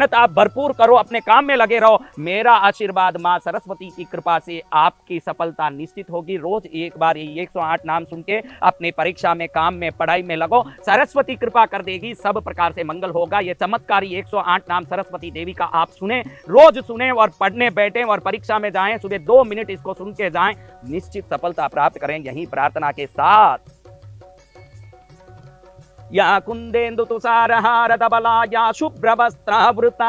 आप भरपूर करो, अपने काम में लगे रहो। मेरा आशीर्वाद मां सरस्वती की कृपा से आपकी सफलता निश्चित होगी। रोज एक बार ये 108 नाम सुन के अपनी परीक्षा में, काम में, पढ़ाई में लगो। सरस्वती कृपा कर देगी, सब प्रकार से मंगल होगा। ये चमत्कारी 108 नाम सरस्वती देवी का आप सुने, रोज सुने और पढ़ने बैठे और परीक्षा में जाएं। सुबह 2 मिनट इसको सुन के जाएं, निश्चित सफलता प्राप्त करें। यही प्रार्थना के साथ या कुंदेन्दु तुषारहार धवला, या शुभ्रवस्त्रावृता,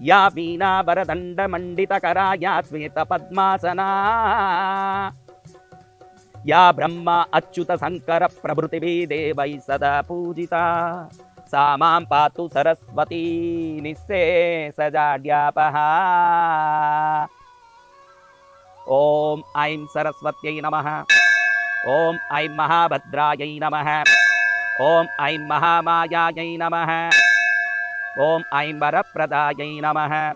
या वीणा वरदंड मंडितकरा, या श्वेत पद्मासना, या ब्रह्मा अच्युत शंकर प्रभृतिभिः देवैः सदा पूजिता, सा मां पातु सरस्वती निःशेषजाड्यापहा। ओम ऐं सरस्वत्यै नमः। ओम ऐं महाभद्रायै नमः। ओम ऐं महामायायै नमः। ओम ऐं वरप्रदायै नमः।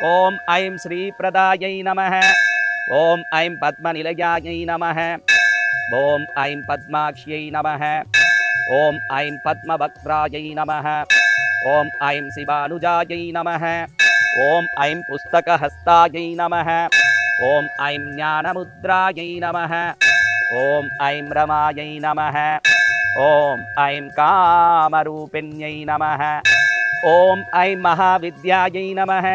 ओम ऐं श्रीप्रदायै नमः। ओम ऐं पद्मनिलयायै नमः। ओम ऐं पद्माक्ष्यै नमः। ओम ऐं पद्मवक्त्रायै नमः। ओम ऐं शिवानुजायै नमः। ओम ऐं पुस्तकहस्तायै नमः। ओम ऐं ज्ञानमुद्रायै नमः। ओम ऐं रमायै नमः। ओम ऐं कामरूपिण्यै नमः। ओम ऐं महाविद्यायै नमः।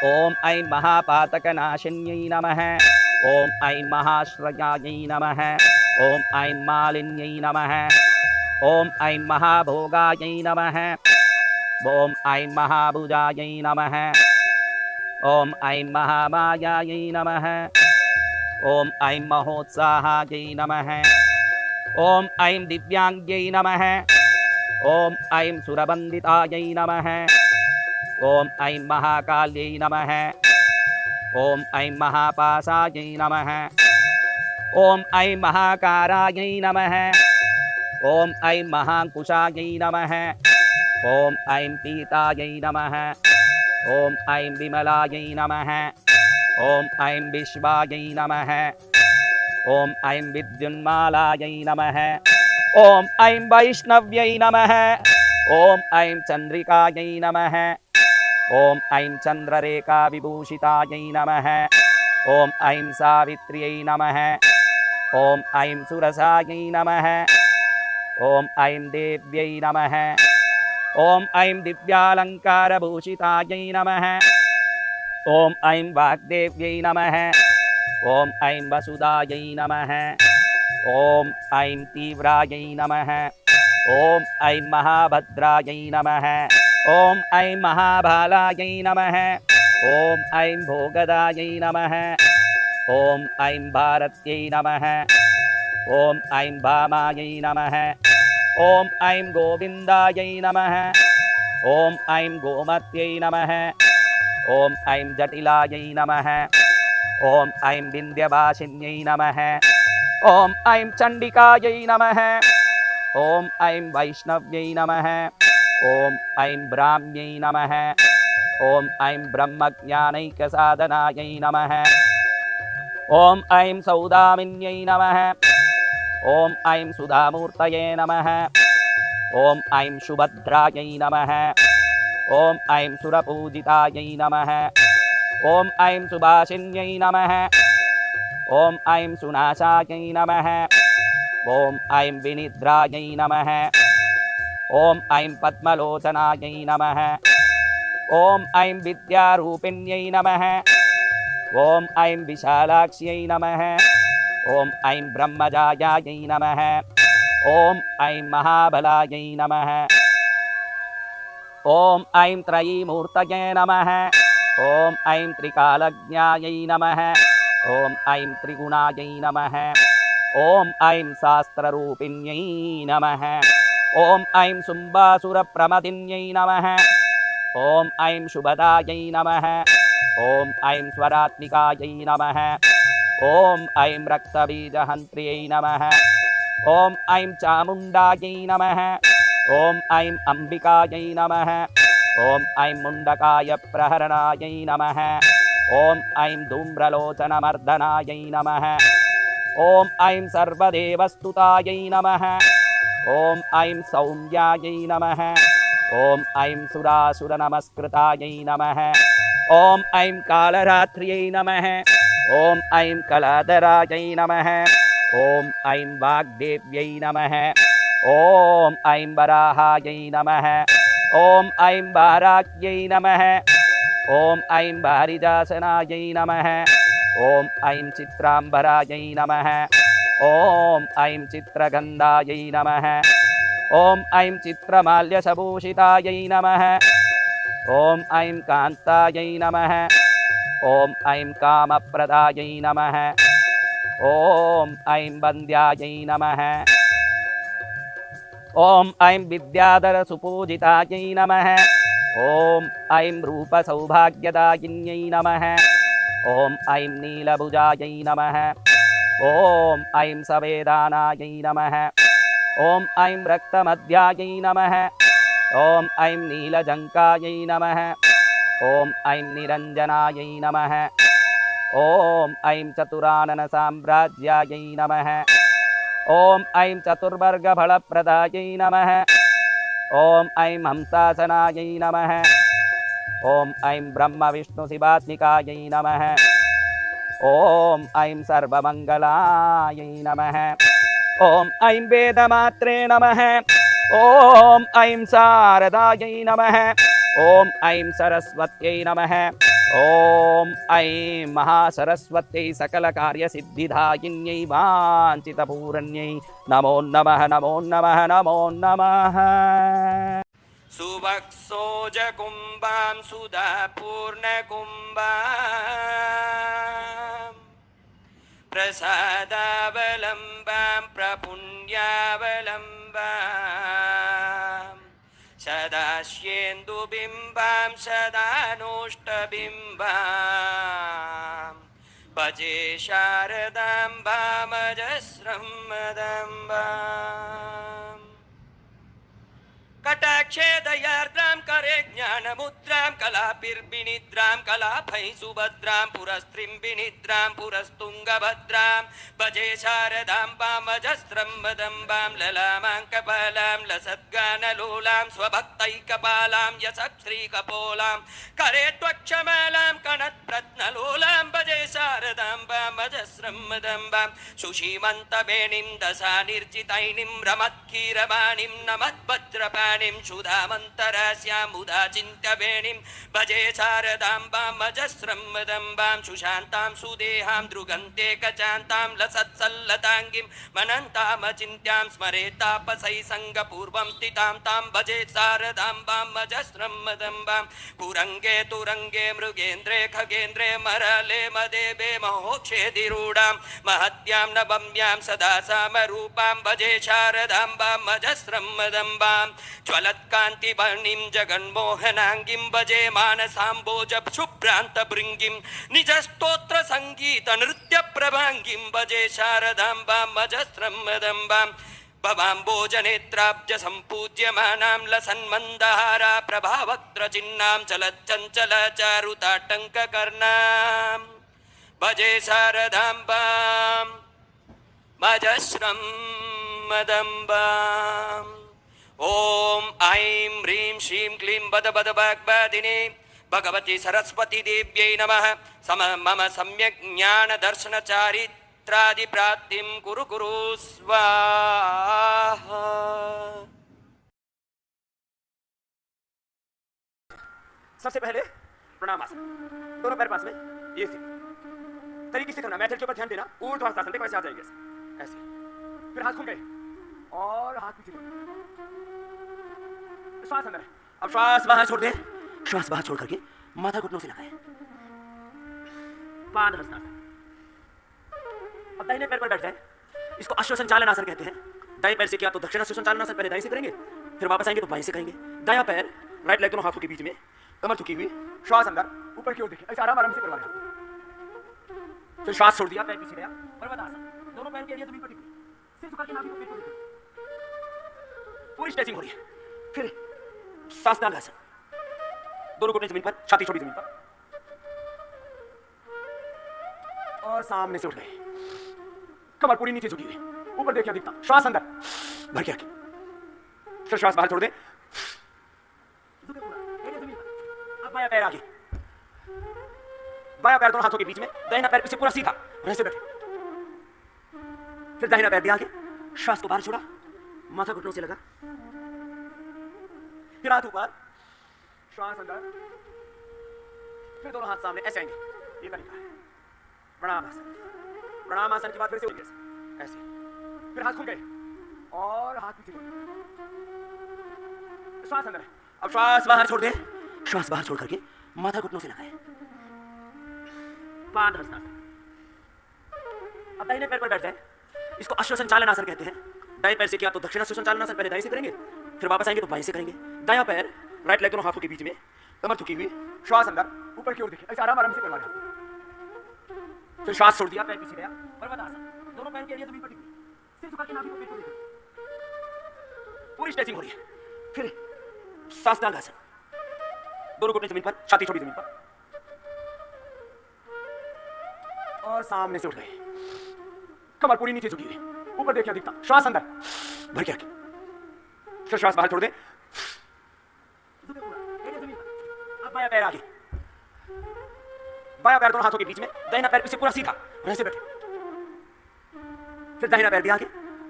ओम ऐं महापातकनाशिन्यै नमः। ओम ऐं महाश्रयायै नमः। ओम ऐं मालिन्यै नमः। ओम ऐं महाभोगायै नमः। ओम ऐं महाभुजायै नमः। ओम ऐं महामायायै नमः। ओम ऐं महोत्साहायै नमः। ओम ऐं दिव्यांग्यै नमः। ओम ऐं सुरबन्दितायै नमः। ओम ऐं महाकाल्यै नमः। ओम ऐं महापाशायै नमः। ओम ऐं महाकारायै नमः। ओम ऐं महाकुशायै नमः। ओम ऐं पीतायै नमः। ओम ऐं विमलायै नमः। ओम ऐं विश्वायै नमः। ओम ऐं विद्युन्मालायै नमः। ओम ऐं वैष्णव्यै नमः। ओम ऐं चन्द्रिकायै नमः। ओम ऐं चन्द्ररेखा विभूषितायै नमः। ओम ऐं सावित्र्यै नमः। ओम ऐं सुरसायै नमः। ओम ऐं देव्यै नमः। ओम ऐं दिव्यालङ्कारभूषितायै नमः। ओम ऐं वाग्देव्यै नमः। ओम ऐं वसुधायै नमः। ओम ऐं तीव्रायै नमः। ओम ऐं महाभद्रायै नमः। ओम ऐं महाभालायै नमः। ओम ऐं भोगदायै नमः। ओम ऐं भारत्यै नमः। ओम ऐं भामायै नमः। ओम ऐं गोविन्दायै नमः। ओम ऐं गोमत्यै नमः। ओम ऐं जटिलायै नमः। ओम ऐं विन्ध्यवासिन्यै नमः। ओम ऐं चण्डिकायै नमः। ओम ऐं वैष्णव्यै नमः। ओम ऐं ब्राह्म्यै नमः। ओम ऐं ब्रह्मज्ञानैकसाधनायै नमः। ओम ऐं सौदामिन्यै नमः। ओम ऐं सुधामूर्तये नमः। ओम ऐं सुभद्रायै नमः। ओम ऐं सुरपूजितायै नमः। ओम ऐं सुभाषिन्यै नमः। ओम ऐं सुनाशायै नमः। ओम ऐं विनिद्रायै नमः। ओम ऐं पद्मलोचनायै नमः। ओम ऐं विद्यारूपिण्यै नमः। ओम ऐं विशालाक्ष्यै नमः। ओम ऐं ब्रह्मजायायै नमः। ओम ऐं महाबलायै नमः। ओम ऐं त्रयीमूर्तये नमः। ओम ऐं त्रिकालज्ञायै नमः। ओम ऐं त्रिगुणायै नमः। ओम ऐं शास्त्ररूपिण्यै नमः। ओम ऐं शुम्भासुरप्रमदिन्यै नमः। ओम ऐं शुभदायै नमः। ओम ऐं स्वरात्मिकायै नमः। ओम ऐं रक्तबीजहन्त्र्यै नमः। ओम ऐं चामुण्डायै नमः। ओम ऐं अम्बिकायै नमः। ओम ऐं मुण्डकाय प्रहरणायै नमः। ओम ऐं धूम्रलोचनमर्दनायै नमः। ओम ऐं सर्वदेवस्तुतायै नमः। ओम ऐं सौम्यायै नमः। ॐ ऐं सुरासुरनमस्कृतायै नमः। ॐ ऐं कालरात्र्यै नमः। ॐ ऐं कलाधरायै नमः। ॐ ऐं वाग्देव्यै नमः। ॐ ऐं वराहायै नमः। ॐ ऐं वाराह्यै नमः। ॐ ऐं वारिजासनायै नमः। ॐ ऐं चित्राम्बरायै नमः। ॐ ऐं चित्रगन्धायै नमः। ॐ ऐं चित्रमाल्यसभूषितायै नमः। ॐ ऐं कान्तायै नमः। ॐ ऐं कामप्रदायै नमः। ॐ ऐं वन्द्यायै नमः। ॐ ऐं विद्याधरसुपूजितायै नमः। ॐ ऐं रूपसौभाग्यदायिन्यै नमः। ॐ ऐं नीलभुजायै नमः। ॐ ऐं सवेदानायै नमः। ॐ ऐं रक्तमध्यायै नमः। ॐ ऐं नीलजङ्कायै नमः। ॐ ऐं निरञ्जनायै नमः। ॐ ऐं चतुराननसाम्राज्यायै नमः। ॐ ऐं चतुर्वर्गफलप्रदायै नमः। ॐ ऐं हंसासनायै नमः। ॐ ऐं ब्रह्मविष्णुशिवात्मिकायै नमः। ॐ ऐं सर्वमङ्गलायै नमः। ॐ ऐं वेदमात्रे नमः। ॐ ऐं शारदायै नमः। ॐ ऐं सरस्वत्यै नमः। ॐ ऐं महासरस्वत्यै सकलकार्यसिद्धिदायिन्यै वाञ्छितपूरण्यै नमो नमः नमो नमः नमो नमः। सुवक्षोजकुम्भां सुधापूर्णकुम्भां प्रसादावलम्बां प्रपुण्यावलम्बां सदास्येन्दुबिम्बां सदानोष्टबिम्बां भजे शारदाम्बामजस्रं मदम्बाम् कटाक्षे दयार्द्रां करे ज्ञानमुद्रां कलाभिर्विनिद्रां कलाभै सुभद्रां पुरस्त्रीं विनिद्रां पुरस्तुङ्गभद्रां भजे शारदाम्बामजस्रं वदम्बां ललामां कपालां लसद्गानलोलां स्वभक्तैकपालां यशश्रीकपोलां करे त्वक्षमालां कणत्प्रत्नलोलां भजे शारदाम्बामजस्रं वदम्बां सुषीमन्तवेणीं दशानिर्जितैणीं रमत्कीरवाणीं नमद्वज्रपाणिं क्षुधामन्तरास्यामुदा चिन्त्यवेणीं भजे शारदाम्बामजस्रं वदम्बां सुशान्तां सुदेहां दृगन्ते कचान्तां लसत्सल्लताङ्गीं मनन्तामचिन्त्यां स्मरेत्तापसै सङ्गपूर्वं स्थितां तां भजे शारदाम्बामजस्रं वदम्बां कुरङ्गे तुरङ्गे मृगेन्द्रे खगेन्द्रे मरले मदेवे महोक्षेदिरूढां महत्यां नवम्यां सदा सामरूपां भजे शारदाम्बामजस्रं वदम्बां ज्वलत्कान्तिवर्णिं जगन्मोहनाङ्गीं भजे मानसाम्बोज शुभ्रान्तभृङ्गीं निजस्तोत्रसङ्गीतनृत्यप्रभाङ्गीं भजे शारदाम्बामजस्रं वदम्बां भवाम्बोजनेत्राब्ज सम्पूज्यमानां लसन्मन्दहारा प्रभावक्त्रचिह्नां चलच्चञ्चलचारुताटङ्ककर्णां भजे शारदाम्बां मजस्रं मदम्बाम् ॐ ऐं ह्रीं श्रीं क्लीं बद बद वाग्वादिने भगवती सरस्वती देव्यै नमः। मम सम्यक् ज्ञानदर्शनचारित्रादिप्राप्तिं कुरु कुरु स्वाहा। सबसे पहले प्रणाम आसन, दोनों पैर पास में, ये से तरीके से करना। मैथल के ऊपर ध्यान देना। ऊर्ध्वाधर देखो ऐसे आ जाएंगे, ऐसे। फिर हाथ खुल गए और हाथ पीछे। श्वास अंदर है। अब श्वास बाहर छोड़ दे। श्वास बाहर छोड़ करके माथा घुटनों से लगाए। पाद हस्तासन। अब दाहिने पैर पर बैठ जाए। इसको अश्वसंचालन आसन कहते हैं। दाएं पैर से किया तो दक्षिणाश्व संचालन आसन, पहले दाएं से करेंगे, फिर वापस आएंगे तो बाएं से करेंगे। दायां पैर राइट लेग दोनों हाथों के बीच में, कमर झुकी हुई, श्वास अंदर ऊपर की ओर देखिए, ऐसे आराम आराम से करवा रहे। फिर श्वास छोड़ दिया, पैर पीछे गया, पर्वतासन। दोनों पैर के एरिया जमीन पर टिके, सिर झुका के नाभि को पेट को देखिए, पूरी स्ट्रेचिंग हो रही है। फिर साष्टांगासन, दोनों घुटने जमीन पर, छाती छोड़ी जमीन पर, और सामने से उठ गए, कमर पूरी नीचे झुकी हुई, ऊपर देखिए दिखता, श्वास अंदर भर के रखें। फिर श्वास बाहर छोड़ दे, झुके पूरा, एरिया जमीन पर। अब बायां पैर आगे, बायां पैर दोनों हाथों के बीच में, दाहिना पैर पीछे पूरा सीधा, ऐसे बैठे। फिर दाहिना पैर भी आगे, श्वास को बाहर छोड़ा, माथा घुटनों से लगा, फिर हाथ ऊपर, श्वास अंदर, फिर दोनों हाथ सामने ऐसे आएंगे, ये तरीका है। प्रणाम आसन, प्रणाम आसन के बाद फिर से ऐसे, फिर हाथ खुल गए और हाथ पीछे, श्वास अंदर है। अब श्वास बाहर छोड़ दे, श्वास बाहर छोड़ करके माथा घुटनों से लगाए, पादहस्तासन। अब दाहिने पैर पर बैठ जाए, इसको अश्वसंचालन आसन कहते हैं। दाएं पैर से किया तो दक्षिणाश्वसंचालन आसन पहले दाएं से करेंगे, फिर वापस आएंगे तो बाएं से करेंगे। दायां पैर राइट लेग दोनों हाथों के बीच में, कमर झुकी हुई, श्वास अंदर ऊपर की ओर देखिए, ऐसे आराम आराम से करना है। फिर श्वास छोड़ दिया, पैर पीछे गया, पर्वतासन। दोनों पैर की एरिया जमीन पर टिकी, सिर झुका के नाभि को पेट को देखिए, पूरी स्ट्रेचिंग हो रही है। फिर साष्टांग आसन, दोनों घुटने जमीन पर, छाती छोड़ी जमीन पर, और सामने से उठ गए, कमर पूरी नीचे झुकी हुई, ऊपर देखिए दिखता, श्वास अंदर भर के रखें, फिर श्वास बाहर छोड़ दे, झुके पूरा, एरिया जमीन पर। अब बायां पैर आगे, बायां पैर दोनों हाथों के बीच में, दाहिना पैर पीछे पूरा सीधा, ऐसे बैठे। फिर दाहिना पैर भी आगे,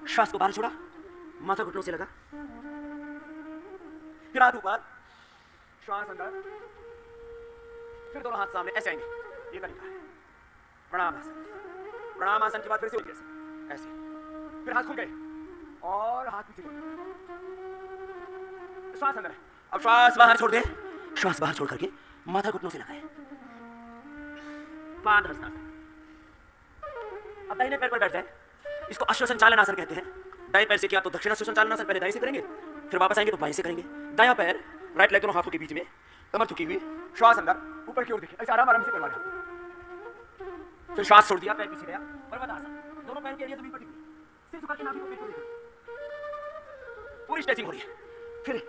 श्वास को बाहर छोड़ा, माथा घुटनों से लगा, फिर हाथ ऊपर, श्वास अंदर, फिर दोनों हाथ सामने ऐसे आएंगे, ये तरीका है। प्रणाम आसन, प्रणाम आसन के बाद फिर से ऐसे, फिर हाथ खुल गए और हाथ पीछे, श्वास अंदर है। अब श्वास बाहर छोड़ दे, श्वास बाहर छोड़ करके माथा घुटनों से लगाए, पादहस्तासन। अब दाहिने पैर पर बैठ जाए, इसको अश्वसंचालन आसन कहते हैं। दाएं पैर से किया तो दक्षिणाश्वसंचालन आसन पहले दाएं से करेंगे, फिर वापस आएंगे तो बाएं से करेंगे। दायां पैर राइट लेग दोनों हाथों के बीच में, कमर झुकी हुई, श्वास अंदर ऊपर की ओर देखिए, ऐसे आराम आराम से करना है। फिर श्वास छोड़ दिया, पैर पीछे गया, पर्वतासन। दोनों पैर की एरिया जमीन पर टिकी, सिर झुका के नाभि को पेट को देखिए, पूरी स्ट्रेचिंग हो रही है। फिर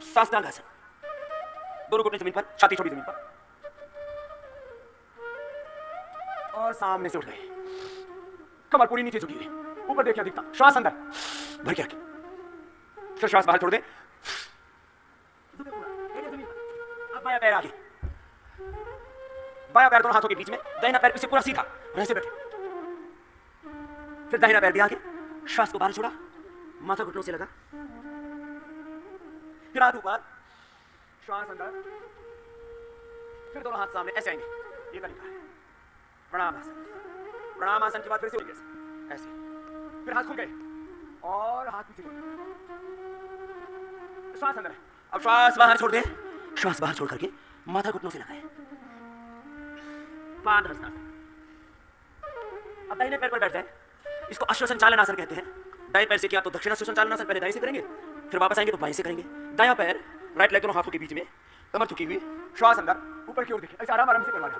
साष्टांग आसन, दोनों घुटने जमीन पर, छाती छोड़ी जमीन पर, और सामने से उठ गए, कमर पूरी नीचे झुकी हुई, ऊपर देखिए दिखता, श्वास अंदर भर के रखें, फिर श्वास बाहर छोड़ दे, झुके पूरा, एरिया जमीन पर। अब बायां पैर आगे, बायां पैर दोनों हाथों के बीच में, दाहिना पैर पीछे पूरा सीधा, ऐसे बैठे। फिर दाहिना पैर भी आगे, श्वास को बाहर छोड़ा, माथा घुटनों से लगा, फिर हाथ ऊपर, श्वास अंदर, फिर दोनों हाथ सामने ऐसे आएंगे, ये तरीका है। प्रणाम आसन, प्रणाम आसन के बाद फिर से ऐसे, फिर हाथ खुल गए और हाथ पीछे, श्वास अंदर है। अब श्वास बाहर छोड़ दे, श्वास बाहर छोड़ करके माथा घुटनों से लगाए, पादहस्तासन। अब दाहिने पैर पर बैठ जाए, इसको अश्वसंचालन आसन कहते हैं। दाएं पैर से किया तो दक्षिणाश्वसंचालन आसन पहले दाएं से करेंगे, फिर वापस आएंगे तो बाएं से करेंगे। दायां पैर राइट लेग दोनों हाथों के बीच में, कमर झुकी हुई, श्वास अंदर ऊपर की ओर देखिए, ऐसे आराम आराम से करना है।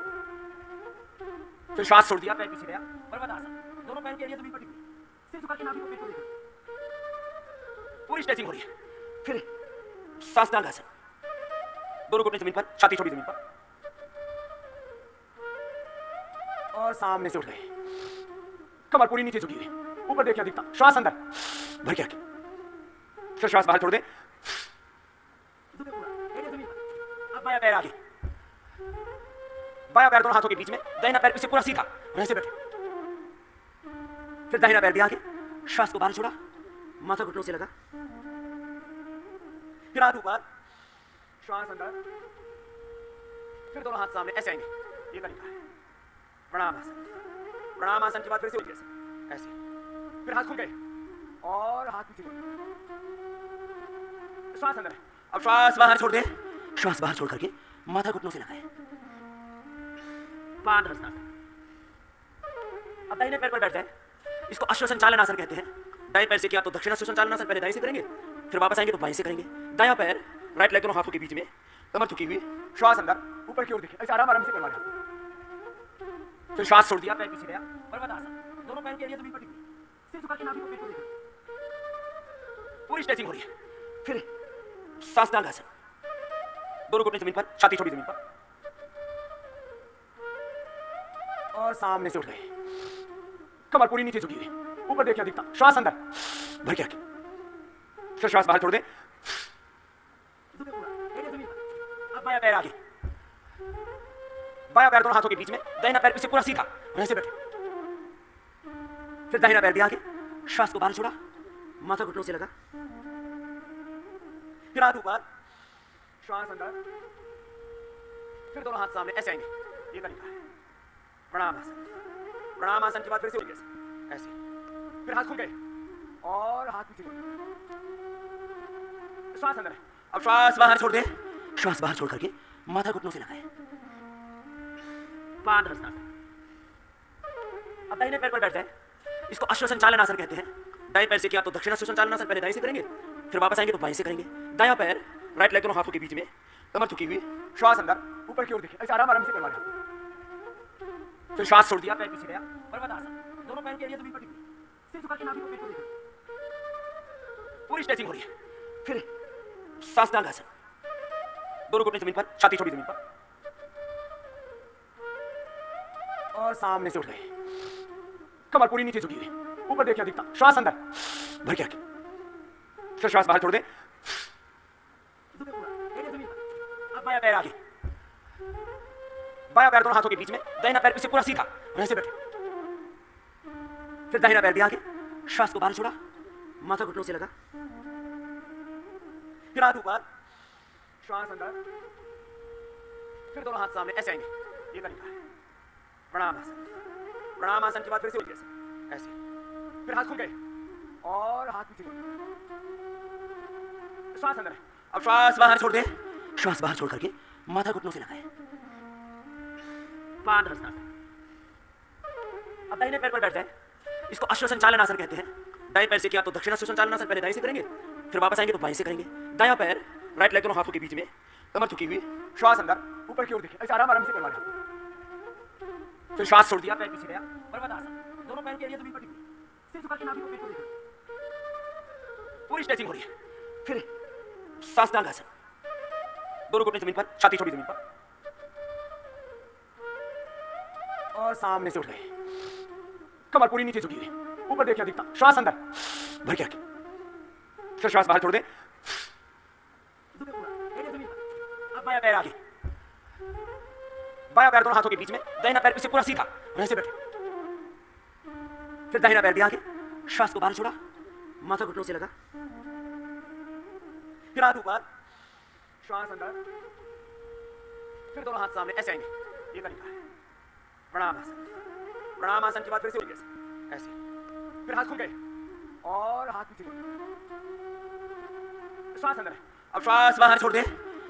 फिर श्वास छोड़ दिया, पैर पीछे गया, पर्वतासन। दोनों पैर की एरिया जमीन पर टिकी, सिर झुका के नाभि को पेट को देखिए, पूरी स्ट्रेचिंग हो रही है। फिर साष्टांग आसन, दोनों घुटने जमीन पर, छाती छोड़ी जमीन पर, और सामने से उठ गए, कमर पूरी नीचे झुकी हुई, ऊपर देखिए दिखता, श्वास अंदर भर के रखें, फिर श्वास बाहर छोड़ दे, झुके पूरा, एरिया जमीन पर। अब बायां पैर आगे, बायां पैर दोनों हाथों के बीच में, दाहिना पैर पीछे पूरा सीधा, ऐसे बैठे। फिर दाहिना पैर भी आगे, श्वास को बाहर छोड़ा, माथा घुटनों से लगा, फिर हाथ ऊपर, श्वास अंदर, फिर दोनों हाथ सामने ऐसे आएंगे, ये तरीका है। प्रणाम आसन, प्रणाम आसन के बाद फिर से ऐसे, फिर हाथ खुल गए और हाथ पीछे, श्वास अंदर है। अब श्वास बाहर छोड़ दे, श्वास बाहर छोड़ करके माथा घुटनों से लगाए, पादहस्तासन। अब दाहिने पैर पर बैठ जाए, इसको अश्वसंचालन आसन कहते हैं। दाएं पैर से किया तो दक्षिणाश्वसंचालन आसन पहले दाएं से करेंगे, फिर वापस आएंगे तो बाएं से करेंगे। दायां पैर राइट लेग दोनों हाथों के बीच में, कमर झुकी हुई, श्वास अंदर ऊपर की ओर देखिए, ऐसे आराम आराम से करना है। फिर श्वास छोड़ दिया, पैर पीछे गया, पर्वतासन। दोनों पैर की एरिया जमीन पर टिकी, सिर झुका के नाभि को पेट को देखिए, पूरी स्ट्रेचिंग हो रही है। फिर साष्टांग आसन, दोनों घुटने जमीन पर, छाती छोड़ी जमीन पर, और सामने से उठ गए, कमर पूरी नीचे झुकी हुई, ऊपर देखिए दिखता, श्वास अंदर भर के रखें, फिर श्वास बाहर छोड़ दे, झुके पूरा, एरिया बायां पैर आगे, बायां पैर दोनों हाथों के बीच में, दाहिना पैर पीछे पूरा सीधा, वहीं से बैठे। फिर दाहिना पैर भी आगे, श्वास को बाहर छोड़ा, माथा घुटनों से लगा, फिर हाथ ऊपर, श्वास अंदर, फिर दोनों हाथ सामने ऐसे आएंगे, ये तरीका है। प्रणाम आसन, प्रणाम आसन के बाद फिर से ऐसे, फिर हाथ खुल गए और हाथ पीछे, श्वास अंदर है। अब श्वास बाहर छोड़ दे, श्वास बाहर छोड़ करके माथा घुटनों से लगाए, पादहस्तासन। अब दाहिने पैर पर बैठ जाए, इसको अश्वसंचालन आसन कहते हैं। दाएं पैर से किया तो दक्षिण अश्वसंचालन आसन, पहले दाएं से करेंगे, फिर वापस आएंगे तो बाएं से करेंगे। दायां पैर राइट लेग दोनों हाथों के बीच में, कमर झुकी हुई, श्वास अंदर ऊपर की ओर देखिए, ऐसे आराम आराम से करवा। फिर श्वास छोड़ दिया, पैर पीछे गया, पर्वतासन। दोनों पैर के एरिया जमीन पर टिके, सिर झुका के नाभि को पेट को देखो, पूरी स्ट्रेचिंग हो रही है। फिर साष्टांग आसन, दोनों घुटने जमीन पर, छाती छोड़ी जमीन पर, और सामने से उठ गए, कमर पूरी नीचे झुकी हुई, ऊपर देखिए दिखता, श्वास अंदर भर के आगे, फिर श्वास बाहर छोड़ दे। अब बायां पैर आगे, बायां पैर दोनों हाथों के बीच में, दाहिना पैर पीछे पूरा सीधा, वहीं से बैठे। फिर दाहिना पैर भी आगे, श्वास को बाहर छोड़ा, माथा घुटनों से लगा, फिर हाथ ऊपर, श्वास अंदर, फिर दोनों हाथ सामने ऐसे आएंगे, ये तरीका है। प्रणाम आसन, प्रणाम आसन के बाद फिर से ऐसे, फिर हाथ खुल गए और हाथ पीछे, श्वास अंदर है। अब श्वास बाहर छोड़ दे, श्वास बाहर छोड़ करके माथा घुटनों से लगाए, पादहस्तासन। अब दाहिने पैर पर बैठ जाए, इसको अश्वसंचालन आसन कहते हैं। दाएं पैर से किया तो दक्षिण अश्वसंचालन आसन, पहले दाएं से करेंगे, फिर वापस आएंगे तो बाएं से करेंगे। दायां पैर राइट लेग दोनों हाथों के बीच में, कमर झुकी हुई, श्वास अंदर ऊपर की ओर देखिए, ऐसे आराम आराम से करवा। फिर श्वास छोड़ दिया, पैर पीछे गया, पर्वतासन। दोनों पैर के एरिया जमीन पर टिके, सिर झुका के नाभि को पेट को देखो, पूरी स्ट्रेचिंग हो रही है। फिर साष्टांग आसन, दोनों घुटने जमीन पर, छाती छोड़ी जमीन पर, और सामने से उठ गए, कमर पूरी नीचे झुकी हुई, ऊपर देखिए दिखता, श्वास अंदर भर के आगे, फिर श्वास बाहर छोड़ दे। अब बायां पैर आगे, बायां पैर दोनों हाथों के बीच में, दाहिना पैर पीछे पूरा सीधा, वहीं से बैठे। फिर दाहिना पैर भी आगे, श्वास को बाहर छोड़ा, माथा घुटनों से लगा, फिर हाथ ऊपर, श्वास अंदर, फिर दोनों हाथ सामने ऐसे आएंगे, ये तरीका है। प्रणाम आसन, प्रणाम आसन के बाद फिर से ऐसे, फिर हाथ खुल गए और हाथ पीछे, श्वास अंदर है। अब श्वास बाहर छोड़ दे,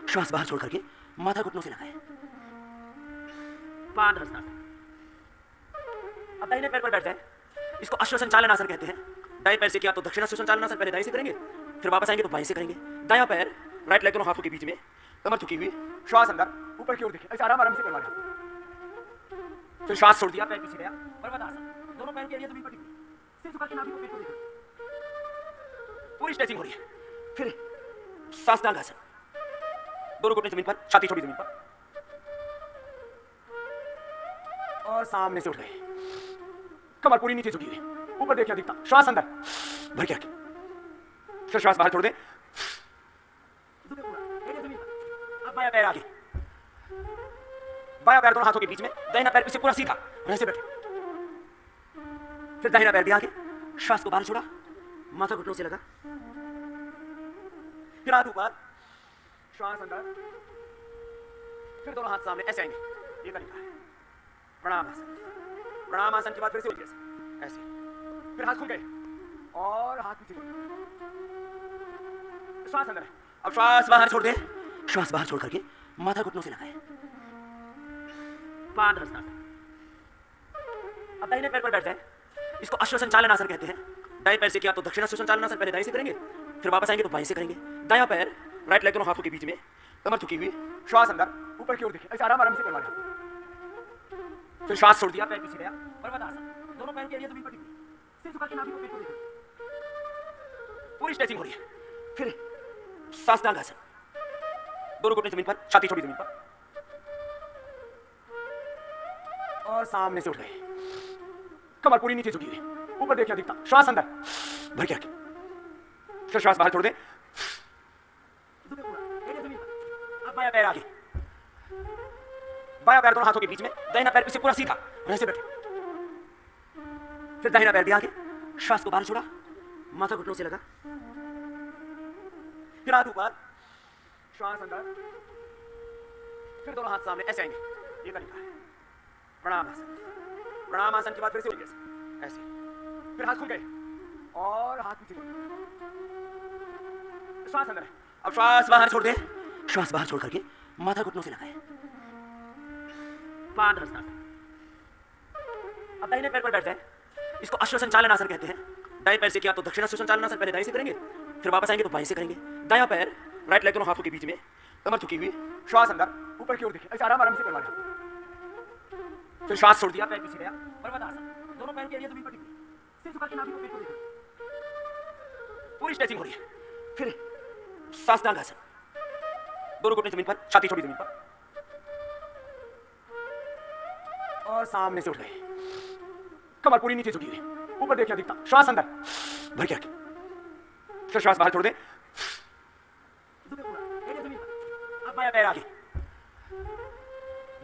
श्वास बाहर छोड़ करके माथा घुटनों से लगाए, पादहस्तासन। अब दाहिने पैर पर बैठ जाए, इसको अश्वसंचालन आसन कहते हैं। दाएं पैर से किया तो दक्षिण अश्वसंचालन आसन, पहले दाएं से करेंगे, फिर वापस आएंगे तो बाएं से करेंगे। दायां पैर राइट लेग दोनों हाथों के बीच में, कमर झुकी हुई, श्वास अंदर ऊपर की ओर देखिए, ऐसे आराम आराम से करवा। फिर श्वास छोड़ दिया, पैर पीछे गया, पर्वतासन। दोनों पैर के एरिया जमीन पर टिके, सिर झुका के नाभि को पेट को देखो, पूरी स्ट्रेचिंग हो रही है। फिर साष्टांग आसन, दोनों घुटने जमीन पर, छाती छोड़ी जमीन पर, और सामने से उठ गए, कमर पूरी नीचे झुकी हुई, ऊपर देखिए दिखता, श्वास अंदर भर के आगे, फिर श्वास बाहर छोड़ दे। अब बायां पैर आगे, बायां पैर दोनों हाथों के बीच में, दाहिना पैर पीछे पूरा सीधा, वहीं से बैठे। फिर दाहिना पैर भी आगे, श्वास को बाहर छोड़ा, माथा घुटनों से लगा, फिर हाथ ऊपर, श्वास अंदर, फिर दोनों हाथ सामने ऐसे आएंगे, ये तरीका है। प्रणाम आसन, प्रणाम आसन के बाद फिर से ऐसे, फिर हाथ खुल गए और हाथ पीछे, श्वास अंदर है। अब श्वास बाहर छोड़ दे, श्वास बाहर छोड़ करके माथा घुटनों से लगाए, पादहस्तासन। अब दाहिने पैर पर बैठ जाए, इसको अश्वसंचालन आसन कहते हैं। दाएं पैर से किया तो दक्षिण अश्वसंचालन आसन, पहले दाएं से करेंगे, फिर वापस आएंगे तो बाएं से करेंगे। दायां पैर राइट लेग दोनों हाथों के बीच में, कमर झुकी हुई, श्वास अंदर ऊपर की ओर देखिए, ऐसे आराम आराम से करवा। फिर श्वास छोड़ दिया, पैर पीछे गया, पर्वतासन। दोनों पैर के एरिया जमीन पर टिके, सिर झुका के नाभि को पेट को देखो, पूरी स्ट्रेचिंग हो रही है। फिर साष्टांग आसन, दोनों घुटने जमीन पर, छाती छोड़ी जमीन पर, और सामने से उठ गए, कमर पूरी नीचे झुकी हुई, ऊपर देखिए दिखता, श्वास अंदर भर के आगे, फिर श्वास बाहर छोड़ दे। अब बायां पैर आगे, बायां पैर दोनों हाथों के बीच में, दाहिना पैर पीछे पूरा सीधा, ऐसे बैठे। फिर दाहिना पैर दिया आगे, श्वास को बाहर छोड़ा, माथा घुटनों से लगा, फिर हाथ ऊपर, श्वास अंदर, फिर दोनों हाथ सामने ऐसे आएंगे। ये तरीका है प्रणाम आसन। प्रणाम आसन के बाद फिर से ऐसे, फिर हाथ खुल गए और हाथ पीछे, श्वास अंदर है। अब श्वास बाहर छोड़ दे, श्वास बाहर छोड़ करके माथा घुटनों से लगाए, पाद हस्तासन। अब दाहिने पैर पर बैठ जाए, इसको अश्वसंचालन आसन कहते हैं। दाएं पैर से किया तो दक्षिणाश्व संचालन आसन, पहले दाएं से करेंगे, फिर वापस आएंगे तो बाएं से करेंगे। दायां पैर, राइट लेग दोनों हाथों के बीच में, कमर झुकी हुई, श्वास अंदर, ऊपर की ओर देखिए, ऐसे आराम आराम से करवा रहे। फिर श्वास छोड़ दिया, पैर पीछे गया, पर्वतासन। दोनों पैर के एरिया जमीन पर टिक गए, सिर झुका के नाभि को पेट को देखा, पूरी स्ट्रेचिंग हो रही है। फिर साष्टांग आसन, दोनों घुटने जमीन पर, छाती छोड़ी जमीन पर, और सामने से उठ गए, कमर पूरी नीचे झुकी हुई, ऊपर देखिए दिखता, श्वास अंदर भर के आगे, फिर श्वास बाहर छोड़ दे, अब बायां पैर आगे,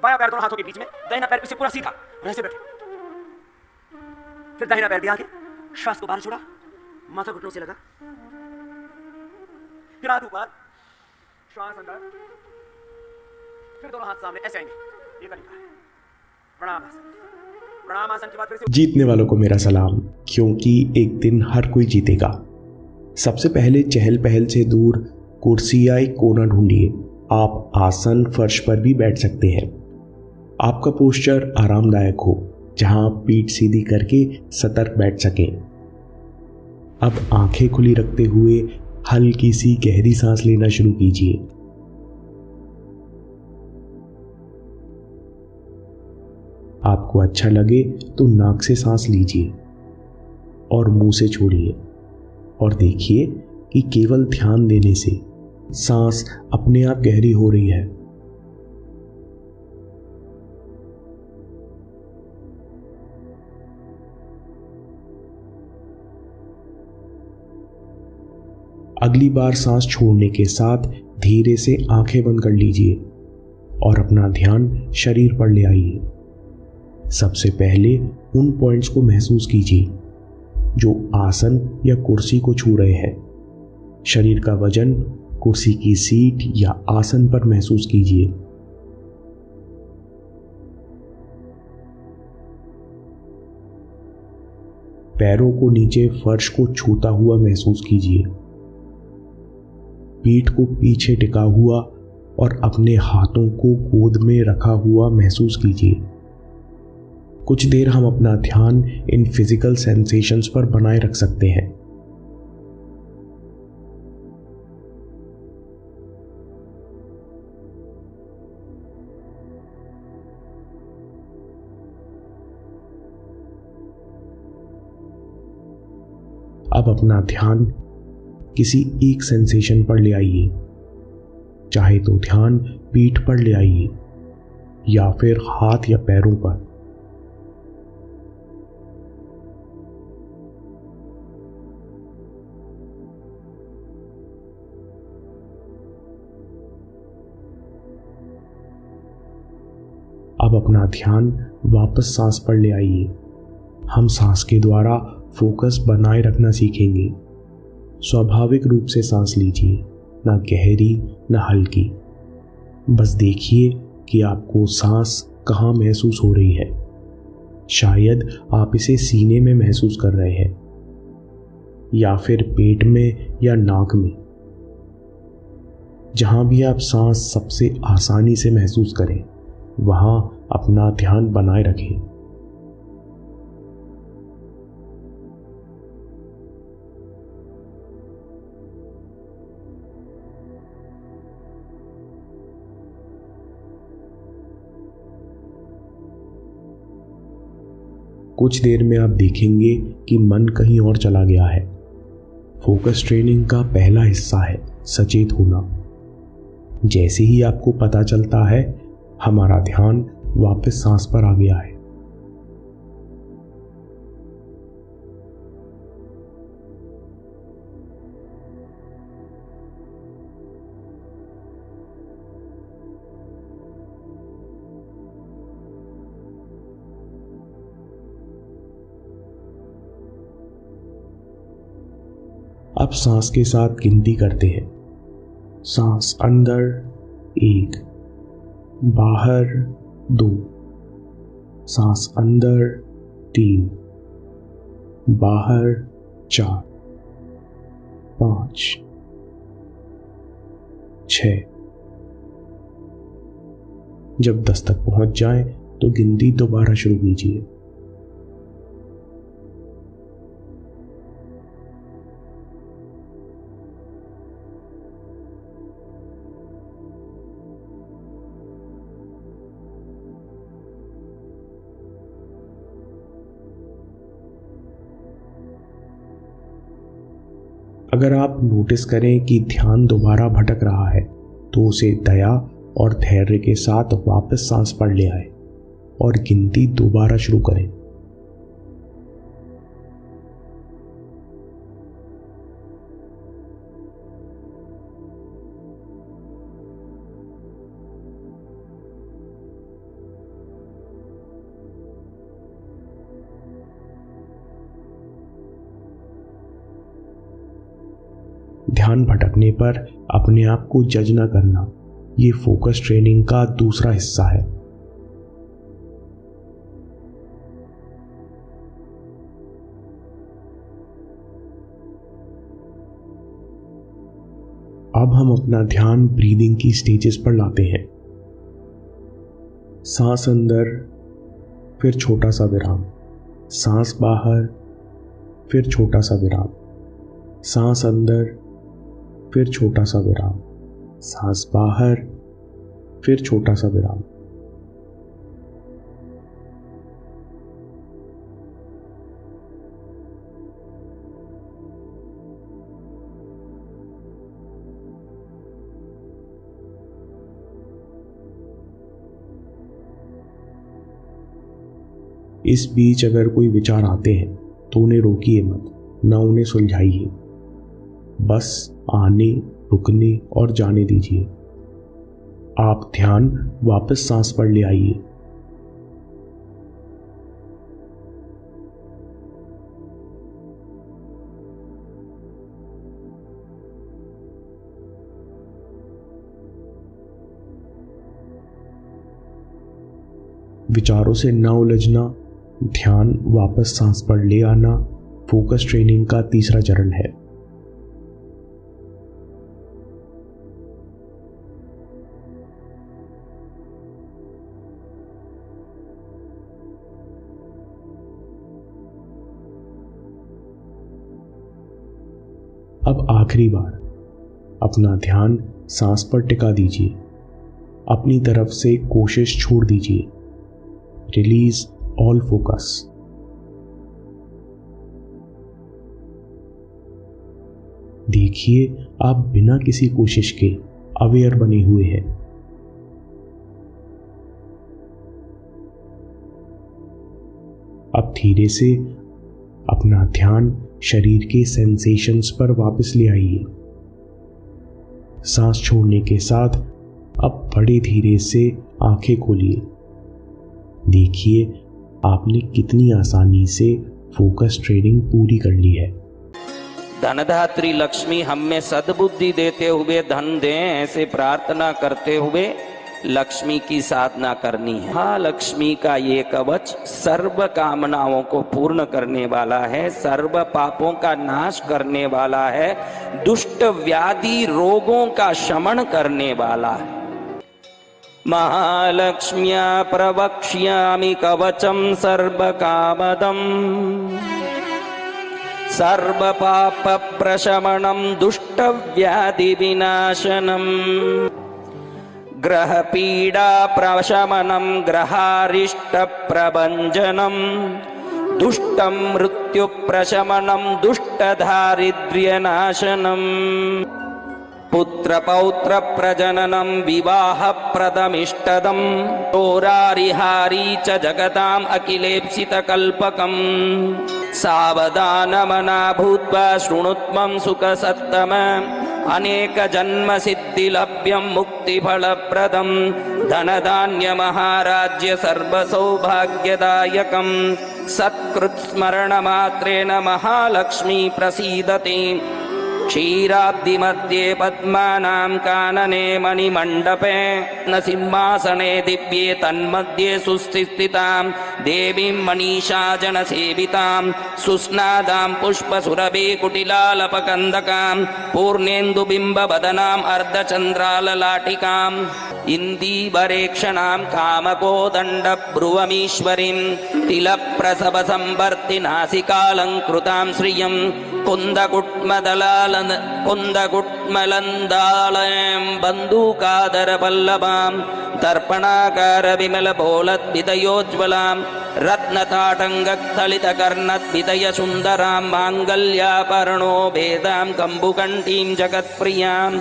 बायां पैर दोनों हाथों के बीच में, दाहिना पैर पीछे पूरा सीधा, ऐसे बैठे। फिर दाहिना पैर दिया आगे, श्वास को बाहर छोड़ा, माथा घुटनों से लगा, फिर हाथ ऊपर, श्वास अंदर, फिर दोनों हाथ सामने ऐसे आएंगे। ये तरीका है प्रणाम आसन। प्रणाम आसन के बाद फिर से जीतने वालों को मेरा सलाम, क्योंकि एक दिन हर कोई जीतेगा। सबसे पहले चहल पहल से दूर कुर्सी या एक कोना ढूंढिए। आप आसन फर्श पर भी बैठ सकते हैं। आपका पोस्चर आरामदायक हो, जहां आप पीठ सीधी करके सतर्क बैठ सकें। अब आंखें खुली रखते हुए हल्की सी गहरी सांस लेना शुरू कीजिए। आपको अच्छा लगे तो नाक से सांस लीजिए और मुंह से छोड़िए, और देखिए कि केवल ध्यान देने से सांस अपने आप गहरी हो रही है। अगली बार सांस छोड़ने के साथ धीरे से आंखें बंद कर लीजिए और अपना ध्यान शरीर पर ले आइए। सबसे पहले उन पॉइंट्स को महसूस कीजिए जो आसन या कुर्सी को छू रहे हैं। शरीर का वजन कुर्सी की सीट या आसन पर महसूस कीजिए। पैरों को नीचे फर्श को छूता हुआ महसूस कीजिए। पीठ को पीछे टिका हुआ और अपने हाथों को गोद में रखा हुआ महसूस कीजिए। कुछ देर हम अपना ध्यान इन फिजिकल सेंसेशंस पर बनाए रख सकते हैं। अब अपना ध्यान किसी एक सेंसेशन पर ले आइए। चाहे तो ध्यान पीठ पर ले आइए या फिर हाथ या पैरों पर। अब अपना ध्यान वापस सांस पर ले आइए। हम सांस के द्वारा फोकस बनाए रखना सीखेंगे। स्वाभाविक रूप से सांस लीजिए, ना गहरी ना हल्की। बस देखिए कि आपको सांस कहाँ महसूस हो रही है। शायद आप इसे सीने में महसूस कर रहे हैं या फिर पेट में या नाक में। जहां भी आप सांस सबसे आसानी से महसूस करें, वहां अपना ध्यान बनाए रखें। कुछ देर में आप देखेंगे कि मन कहीं और चला गया है। फोकस ट्रेनिंग का पहला हिस्सा है सचेत होना। जैसे ही आपको पता चलता है हमारा ध्यान वापस सांस पर आ गया है, अब सांस के साथ गिनती करते हैं। सांस अंदर 1, बाहर 2, सांस अंदर 3, बाहर 4, 5, 6। जब 10 तक पहुंच जाएं तो गिनती दोबारा शुरू कीजिए। अगर आप नोटिस करें कि ध्यान दोबारा भटक रहा है तो उसे दया और धैर्य के साथ वापस सांस पर ले आए और गिनती दोबारा शुरू करें। ध्यान भटकने पर अपने आप को जज न करना, ये फोकस ट्रेनिंग का दूसरा हिस्सा है। अब हम अपना ध्यान ब्रीदिंग की स्टेजेस पर लाते हैं। सांस अंदर, फिर छोटा सा विराम, सांस बाहर, फिर छोटा सा विराम, सांस अंदर, फिर छोटा सा विराम, सांस बाहर, फिर छोटा सा विराम। इस बीच अगर कोई विचार आते हैं तो उन्हें रोकिए मत, ना उन्हें सुलझाइए, बस आने, रुकने और जाने दीजिए। आप ध्यान वापस सांस पर ले आइए। विचारों से न उलझना, ध्यान वापस सांस पर ले आना फोकस ट्रेनिंग का तीसरा चरण है। अब आखिरी बार अपना ध्यान सांस पर टिका दीजिए। अपनी तरफ से कोशिश छोड़ दीजिए। Release all focus. देखिए आप बिना किसी कोशिश के अवेयर बने हुए हैं। अब धीरे से अपना ध्यान शरीर के सेंसेशंस पर वापस ले आइए। सांस छोड़ने के साथ अब बड़े धीरे से आंखें खोलिए। देखिए आपने कितनी आसानी से फोकस ट्रेनिंग पूरी कर ली है। धनधात्री लक्ष्मी हमें सद्बुद्धि देते हुए धन दें, ऐसे प्रार्थना करते हुए लक्ष्मी की साधना करनी है। हाँ, लक्ष्मी का ये कवच सर्व कामनाओं को पूर्ण करने वाला है, सर्व पापों का नाश करने वाला है, दुष्ट व्याधि रोगों का शमन करने वाला है। महालक्ष्म्या प्रवक्ष्यामि कवचम सर्व कामदम, सर्व पाप प्रशमनम दुष्ट व्याधि विनाशनम, ग्रह पीड़ा प्रशमनम ग्रहारिष्ट प्रभंजनम, दुष्ट मृत्यु प्रशमनम दुष्ट दारिद्र्य नाशनम, पुत्र पौत्र प्रजननम विवाह प्रदमिष्टदम, चोरारिहारी च जगताम अखिलेप्सित कल्पकम, सावधानमना भूत्वा शृणुत्वं सुख सत्तम, अनेक जन्म सिद्धि लभ्यं मुक्ति फलप्रदं, धनधान्य महाराज्य सर्व सौभाग्यदायकं, सत्कृत स्मरण मात्रेण महालक्ष्मी प्रसीदते, क्षीराब्धि मध्ये पद्मानां कानने मणिमण्डपे न सिंहासने दिव्ये तन्मध्ये सुस्थितां देवीं मनीषा जनसेवितां सुस्नादां पुष्पसुरभि कुटिलालपकन्दकां पूर्णेन्दुबिम्बवदनाम् अर्धचन्द्राललाटिकाम् इन्दीवरेक्षणां कामकोदण्डभ्रुवमीश्वरीं तिलप्रसवसंवर्तिनासिकालङ्कृतां श्रियं कुन्दकुट्मलन्दालयं बन्दूकादरपल्लवां दर्पणाकारविमलपोलद्विदयोज्ज्वलां रत्नताटङ्गस्थलितकर्णद्विदयसुन्दरां माङ्गल्यापरणो भेदां कम्बुकण्ठीं जगत्प्रियां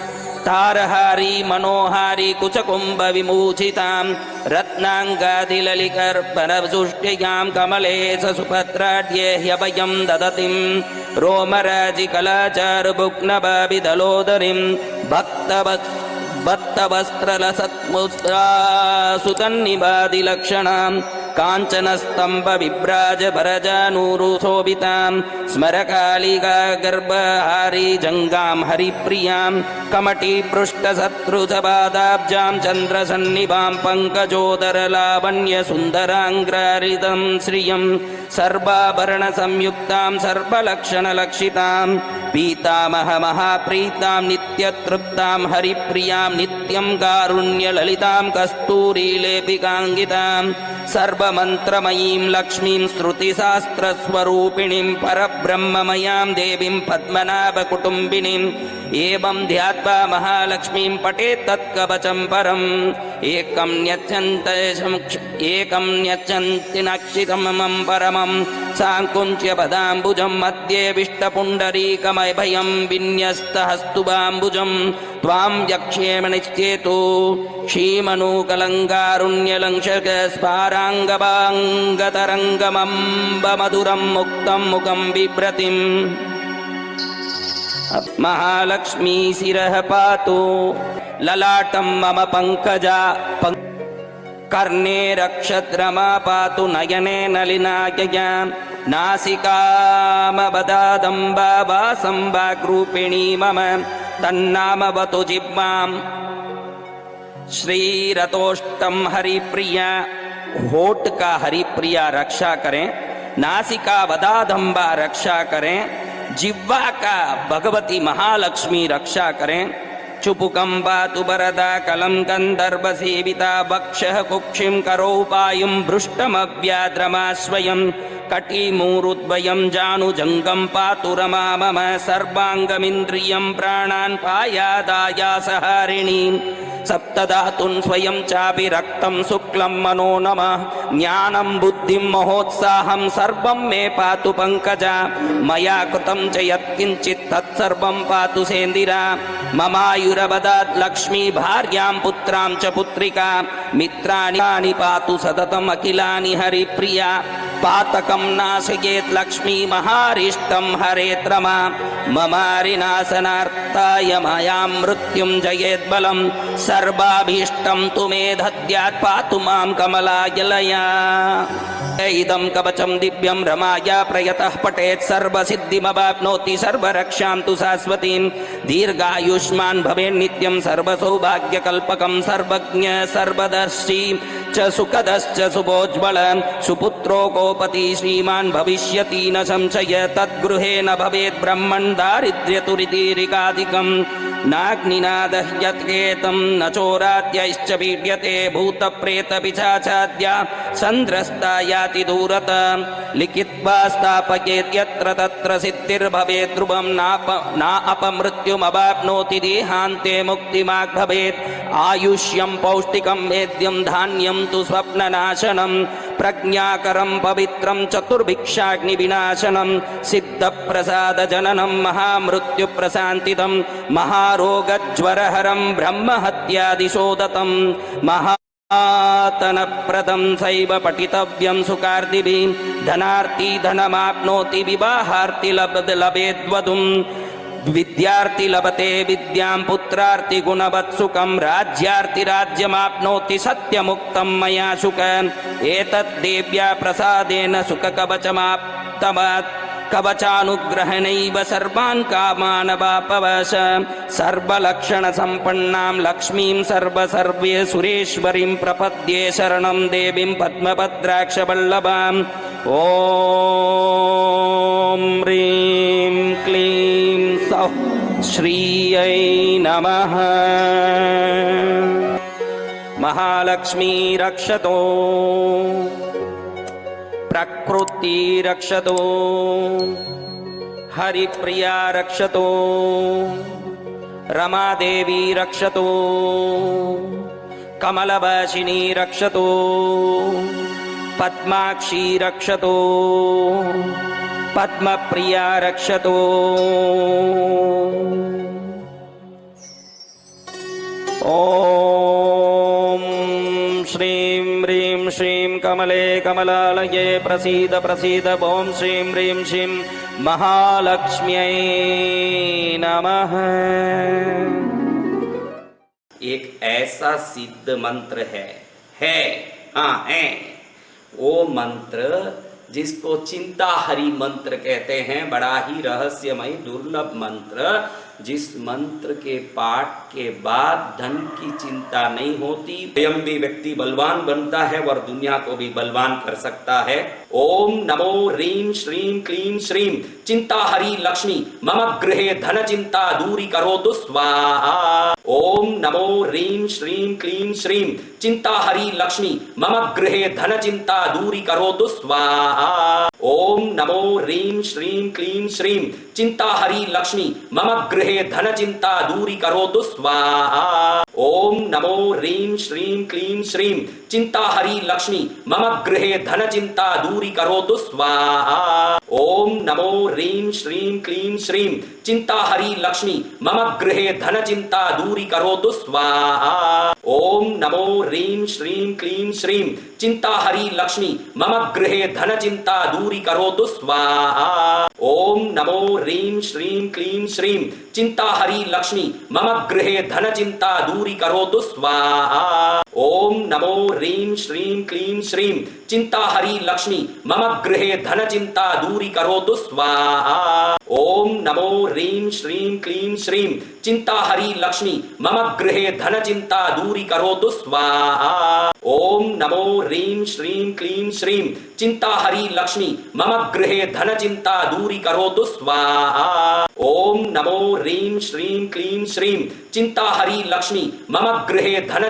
तारहारी मनोहारी कुचकुम्भ विमूचितां रत्नाङ्गादिललिकर्पणसुष्ट्यां कमले सुभद्राढ्ये ह्यभयं ददतिं रोमराजिकलाचारुभुग्नबाबिदलोदरीं भक्तवस्त्रलसत्मुद्रासुतन्निवादिलक्षणां काञ्चनस्तम्भविभ्राजभरजानूरुशोभितां स्मरकालिका गर्भहारी जङ्गां हरिप्रियां कमटीपृष्ठशत्रुजपादाब्जां चन्द्रसन्निभां पङ्कजोदरलावण्यसुन्दराङ्ग्रारितं श्रियं सर्वाभरणसंयुक्तां सर्वलक्षणलक्षितां पीतामहमहाप्रीतां नित्यतृप्तां हरिप्रियां नित्यं कारुण्यललितां कस्तूरीलेपिकाङ्गितां सर्वमन्त्रमयीं लक्ष्मीं श्रुतिशास्त्रस्वरूपिणीं परब्रह्ममयां देवीं पद्मनाभकुटुम्बिनीम् एवं ध्यात्वा महालक्ष्मीं पठेत् तत्कवचं परम् एकं न्यच्चन्तिनक्षितमं परमं साङ्कुञ्च्यपदाम्बुजं मध्ये विष्टपुण्डरीकमभयं विन्यस्तहस्तुबाम्बुजं त्वां यक्ष्येमनिश्चेतो क्षीमनूकलङ्कारुण्यलङ्घक स्फाराङ्गबाङ्गतरङ्गमम्बमधुरं मुक्तं मुखं बिभ्रतिम् महालक्ष्मी शिरः पातु ललाटं मम पङ्कजा कर्णे रक्षद्रमा पातु नयने नलिनायया नासिकामवदादम्बा वासम्भाग्रूपिणी मम तन्नामवतु जिह्वां श्रीरतोष्टम हरिप्रिया होठ का हरिप्रिया रक्षा करें, नासिका वदादम्बा रक्षा करें, जिह्वा का भगवती महालक्ष्मी रक्षा करें। चुपुकं पातु वरदा कलं गन्धर्व सेविता वक्षः कुक्षिं करोपायुं भृष्टमव्याद्रमाश्वयं कटिमूरुद्वयं जानुजङ्गं पातु रमा मम सर्वाङ्गमिन्द्रियं प्राणान् पायादायासहारिणीं सप्तधातुन् स्वयं चापि रक्तं शुक्लं मनो नमः ज्ञानं बुद्धिं महोत्साहं सर्वं मे पातु पङ्कजा मया कृतं च यत्किञ्चित् तत्सर्वं पातु सेन्दिरा ममायुरवदात् लक्ष्मी भार्यां पुत्रां च पुत्रिका मित्राणि पातु सततम् अखिलानि हरिप्रिया पातकं नाशयेत् लक्ष्मी महारिष्टं हरेत् रमा ममारिनाशनार्थाय मायां मृत्युं जयेद्बलं सर्वाभीष्टं तु मे दद्यात् पातु मां कमलायलया इदं कवचं दिव्यं रमाया प्रयतः पठेत् सर्वसिद्धिमवाप्नोति सर्वरक्षां तु शाश्वतीं दीर्घायुष्मान् भवेत् नित्यं सर्वसौभाग्यकल्पकं सर्वज्ञ सर्वदर्शी च सुखदश्च शुभोज्ज्वल सुपुत्रो गोपति श्रीमान् भविष्यति न संशय तद्गृहे न भवेत् ब्रह्मन् दारिद्र्यतुरिदीरिकाधिकम् नाग्निनादः यत्केतं न चोराद्यैश्च पीड्यते भूतप्रेतपिशाचाद्या सन्द्रस्ता याति दूरत लिखित्वा स्थापयेत् यत्र तत्र सिद्धिर्भवेत् ध्रुवं नापमृत्युमवाप्नोति देहान्ते मुक्तिमाग् भवेत् आयुष्यं पौष्टिकं वेद्यं धान्यं तु स्वप्ननाशनं प्रज्ञाकरं पवित्रं चतुर्भिक्षाग्निविनाशनं सिद्धप्रसादजननं महामृत्युप्रशान्तितं महारोगज्वरहरं ब्रह्महत्यादिशोदतं महातनप्रदं सैव पठितव्यं सुकार्दिभिः धनार्ती धनमाप्नोति विवाहार्ति लभेद्वधुं विद्यार्थी लभते विद्यां पुत्रार्थी गुणवत्सुखं राज्यार्थी राज्यमाप्नोति सत्यमुक्तं मया सुख एतद्देव्या प्रसादेन सुखकवचमाप्तवात् कवचानुग्रहणैव सर्वान् कामान् वापवश सर्वलक्षणसम्पन्नां लक्ष्मीं सर्वसर्वे सुरेश्वरीं प्रपद्ये शरणं देवीं पद्मभद्राक्षवल्लभाम् ॐ ह्रीं क्लीं सौः श्रीयै नमः। महालक्ष्मी रक्षतो प्रकृति रक्षतो हरिप्रिया रक्षतो रमादेवी रक्षतो कमलवासिनी रक्षतो पद्माक्षी रक्षतो पद्मप्रिया रक्षतो। ॐ श्रीं ह्रीं श्रीं कमले कमलालये प्रसीद प्रसीद। ॐ श्रीं ह्रीं श्रीं महालक्ष्म्यै नमः। एक ऐसा सिद्ध मंत्र है हाँ है वो मंत्र जिसको चिंताहरी मंत्र कहते हैं। बड़ा ही रहस्यमय दुर्लभ मंत्र, जिस मंत्र के पाठ के बाद धन की चिंता नहीं होती, स्वयं भी व्यक्ति बलवान बनता है और दुनिया को भी बलवान कर सकता है। ओम नमो ह्रीं श्रीं क्लीं श्रीं चिंताहरी लक्ष्मी मम गृहे धन चिंता दूरी करोतु स्वाहा। ओम नमो ह्रीं श्रीं क्लीं श्रीं चिंताहरी लक्ष्मी मम गृहे धन चिंता दूरी करोतु स्वाहा। ओम नमो ह्रीं श्रीं क्लीं श्रीं चिंताहरी लक्ष्मी मम गृहे धन चिंता दूरी करोतु स्वाहा। ओम नमो ह्रीं श्रीं क्लीं श्रीं चिंताहरी लक्ष्मी मम गृहे धन चिंता दूरी करोतु स्वाहा। ओम नमो ह्रीं श्रीं क्लीं श्रीं चिंताहरी लक्ष्मी मम गृहे धन चिंता दूरी करोतु स्वाहा। ओम नमो ह्रीं श्रीं क्लीं श्रीं चिंताहरी लक्ष्मी मम गृहे धन चिंता दूरी करोतु स्वाहा। ओम नमो ह्रीं श्रीं क्लीं श्रीं चिंताहरी लक्ष्मी मम गृहे धन चिंता दूरी करोतु स्वाहा। ओम नमो ह्रीं श्रीं क्लीं श्रीं चिंताहरी लक्ष्मी मम गृहे धन चिंता दूरी करोतु स्वाहा। ओम नमो ह्रीं श्रीं क्लीं श्रीं चिंताहरी लक्ष्मी मम गृहे धन चिंता दूरी करोतु स्वाहा। ओम नमो ह्रीं श्रीं क्लीं श्रीं चिंताहरी लक्ष्मी मम गृहे धन चिंता दूरी करोतु स्वाहा। ओम नमो ह्रीं श्रीं क्लीं श्रीं चिंताहरी लक्ष्मी मम गृहे धन चिंता दूरी करोतु स्वाहा। ओम नमो ह्रीं श्रीं क्लीं श्रीं चिंताहरी लक्ष्मी मम गृहे धन चिंता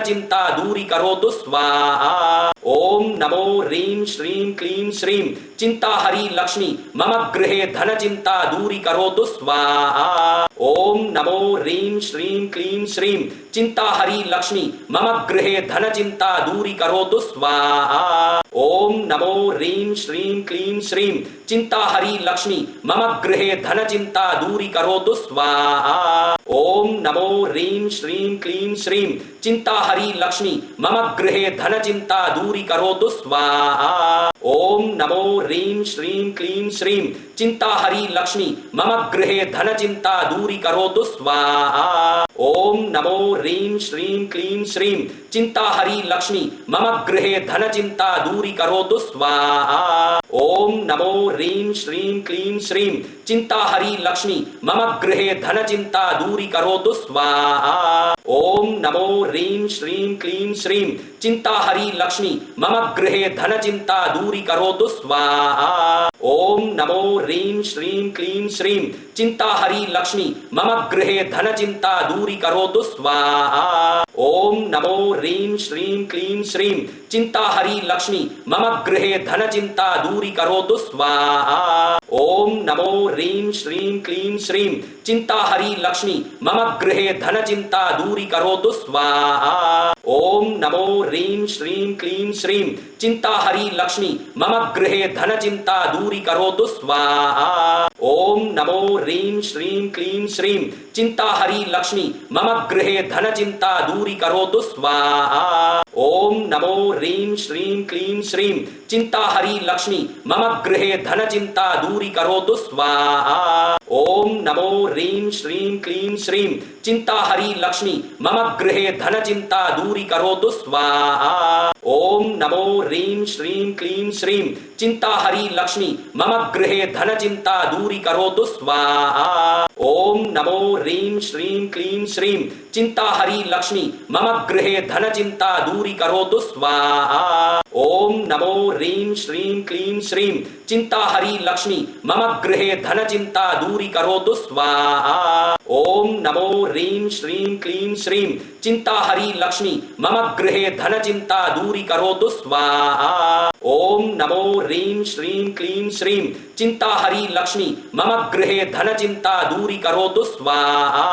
दूरी करोतु स्वाहा। ओम नमो ह्रीं श्रीं क्लीं श्रीं चिंताहरी लक्ष्मी मम गृहे धन चिंता दूरी करोतु स्वाहा। ओम नमो ह्रीं श्रीं क्लीं श्रीं चिंताहरी लक्ष्मी मम गृहे धन चिंता दूरी करोतु स्वाहा। ओम नमो ह्रीं श्रीं क्लीं श्रीं चिंताहरी लक्ष्मी मम गृहे धन चिंता दूरी करोतु स्वाहा। ओम नमो ह्रीं श्रीं क्लीं श्रीं चिंताहरी लक्ष्मी मम गृहे धन चिंता दूरी करोतु स्वाहा। ओम नमो ह्रीं श्रीं क्लीं श्रीं चिंताहरी लक्ष्मी मम गृहे धन चिंता दूरी करोतु स्वाहा। ओम नमो ह्रीं श्रीं क्लीं श्रीं चिंताहरी लक्ष्मी मम गृहे धन चिंता दूरी करोतु स्वाहा। ओम नमो ह्रीं श्रीं क्लीं श्रीं चिंताहरी लक्ष्मी मम गृहे धन चिंता दूरी करोतु स्वाहा। ओम नमो ह्रीं श्रीं क्लीं श्रीं चिंताहरी लक्ष्मी मम गृहे धन चिंता दूरी करोतु स्वाहा। ओम नमो ह्रीं श्रीं क्लीं श्रीं चिंताहरी लक्ष्मी मम गृहे धन चिंता दूरी करोतु स्वाहा। ओम नमो ह्रीं श्रीं क्लीं श्रीं चिंताहरी लक्ष्मी मम गृहे धन चिंता दूरी करोतु स्वाहा। ओम नमो ह्रीं श्रीं क्लीं श्रीं चिंताहरी लक्ष्मी मम गृहे धन चिंता दूरी करोतु स्वाहा। ओम नमो ह्रीं श्रीं क्लीं श्रीं चिंताहरी लक्ष्मी मम गृहे धन चिंता दूरी करोतु स्वाहा। ओम नमो ह्रीं श्रीं क्लीं श्रीं चिंताहरी लक्ष्मी मम गृहे धन चिंता दूरी करोतु स्वाहा। ओम नमो ह्रीं श्रीं क्लीं श्रीं चिंताहरी लक्ष्मी मम गृहे धन चिंता दूरी करोतु स्वाहा। ओम ओम नमो ह्रीं श्रीं क्लीं श्रीं चिंताहरी लक्ष्मी मम गृहे धन चिंता दूरी करोतु स्वाहा। ओम नमो ह्रीं श्रीं क्लीं श्रीं चिंताहरी लक्ष्मी मम गृहे धन चिंता दूरी करोतु स्वाहा। ओम नमो ह्रीं श्रीं क्लीं श्रीं चिंताहरी लक्ष्मी मम गृहे धन चिंता दूरी करोतु स्वाहा। ओम नमो ह्रीं श्रीं क्लीं श्रीं चिंताहरी लक्ष्मी मम गृहे धन चिंता दूरी करोतु स्वाहा। ओम नमो ह्रीं श्रीं क्लीं श्रीं चिंताहरी लक्ष्मी मम गृहे धन चिंता दूरी करोतु स्वाहा।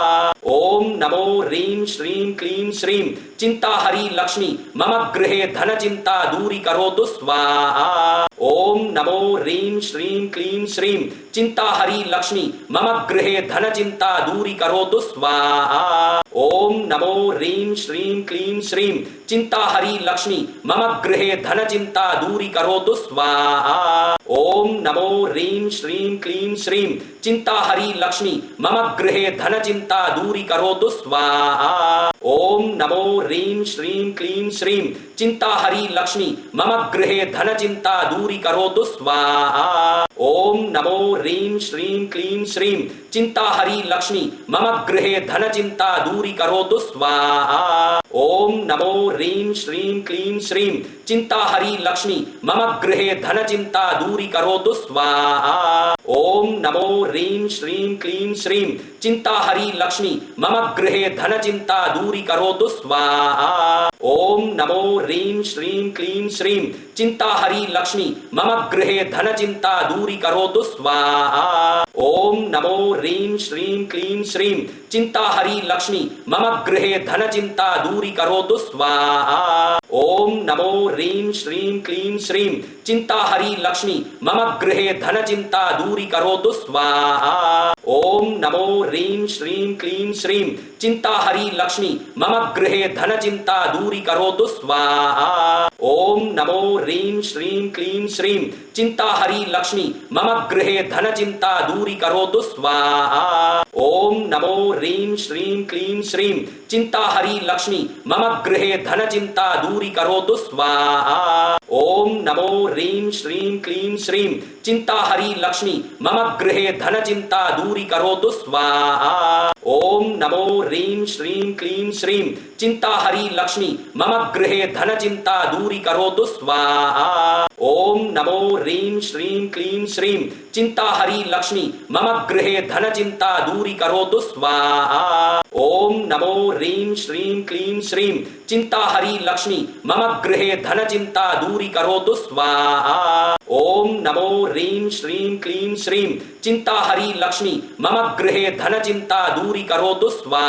ओम नमो ह्रीं श्रीं क्लीं श्रीं चिंताहरी लक्ष्मी मम गृहे धन चिंता दूरी करोतु स्वाहा। ओम नमो ह्रीं श्रीं क्लीं श्रीं चिंताहरी लक्ष्मी मम गृहे धन चिंता दूरी करोतु स्वाहा। ओम नमो ह्रीं श्रीं क्लीं श्रीं चिंताहरी लक्ष्मी मम गृहे धन चिंता दूरी करोतु स्वाहा। ओम नमो ह्रीं श्रीं क्लीं श्रीं चिंताहरी लक्ष्मी मम गृहे धन चिंता दूरी करोतु स्वाहा। ओम नमो ह्रीं श्रीं क्लीं श्रीं चिंताहरी लक्ष्मी मम गृहे धन चिंता दूरी करोतु स्वाहा। ओम नमो ह्रीं श्रीं क्लीं श्रीं चिंताहरी लक्ष्मी मम गृहे धन चिंता दूरी करोतु स्वाहा। ओम नमो ह्रीं श्रीं क्लीं श्रीं चिंताहरी लक्ष्मी मम गृहे धन चिंता दूरी करोतु स्वाहा। ओम नमो ह्रीं श्रीं क्लीं श्रीं चिंताहरी लक्ष्मी मम गृहे धन चिंता दूरी करोतु स्वाहा। ओम नमो ह्रीं श्रीं क्लीं श्रीं चिंताहरी लक्ष्मी मम गृहे धन चिंता दूरी करोतु स्वाहा। ओम नमो ह्रीं श्रीं क्लीं श्रीं चिंताहरी लक्ष्मी मम गृहे धन चिंता दूरी करोतु स्वाहा। ओम नमो ह्रीं श्रीं क्लीं श्रीं चिंताहरी लक्ष्मी मम गृहे धन चिंता दूरी करोतु स्वाहा। ओम नमो ह्रीं श्रीं क्लीं श्रीं चिंताहरी लक्ष्मी मम गृहे धन चिंता दूरी करोतु स्वाहा। ओम नमो ह्रीं श्रीं क्लीं श्रीं चिंताहरी लक्ष्मी मम गृहे धन चिंता दूरी करोतु स्वाहा। ओम नमो ह्रीं श्रीं क्लीं श्रीं चिंताहरी लक्ष्मी मम गृहे धन चिंता दूरी करोतु स्वाहा। ओम नमो ह्रीं श्रीं क्लीं श्रीं चिंताहरी लक्ष्मी मम गृहे धन चिंता दूरी करोतु स्वाहा। ओम नमो ह्रीं श्रीं क्लीं श्रीं चिंताहरी लक्ष्मी मम गृहे धन चिंता दूरी करोतु स्वाहा। ओम नमो ह्रीं श्रीं क्लीं श्रीं चिंताहरी लक्ष्मी मम गृहे धन चिंता दूरी करोतु स्वाहा। ओम नमो ह्रीं श्रीं क्लीं श्रीं चिंताहरी लक्ष्मी मम गृहे धन चिंता दूरी करोतु स्वाहा। ओम नमो ह्रीं श्रीं क्लीं श्रीं चिंताहरी लक्ष्मी मम गृहे धन चिंता दूरी करोतु स्वाहा।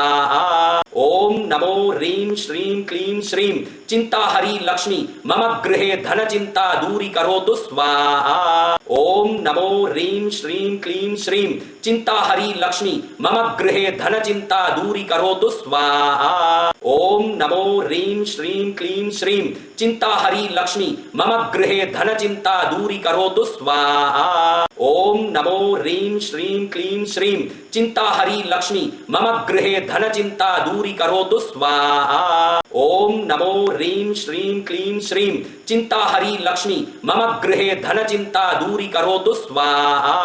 ओम नमो ह्रीं श्रीं क्लीं श्रीं चिंताहरी लक्ष्मी मम गृहे धन चिंता दूरी करोतु स्वाहा। ओम नमो ह्रीं श्रीं क्लीं श्रीं चिंताहरी लक्ष्मी मम गृहे धन चिंता दूरी करोतु स्वाहा। ओम नमो ह्रीं श्रीं क्लीं श्रीं चिंताहरी लक्ष्मी मम गृहे धन चिंता दूरी करोतु स्वाहा। ओम नमो ह्रीं श्रीं क्लीं श्रीं चिंताहरी लक्ष्मी मम गृहे धन चिंता दूरी करोतु स्वाहा। ओम नमो ह्रीं श्रीं क्लीं श्रीं चिंताहरी लक्ष्मी मम गृहे धन चिंता दूरी करोतु स्वाहा।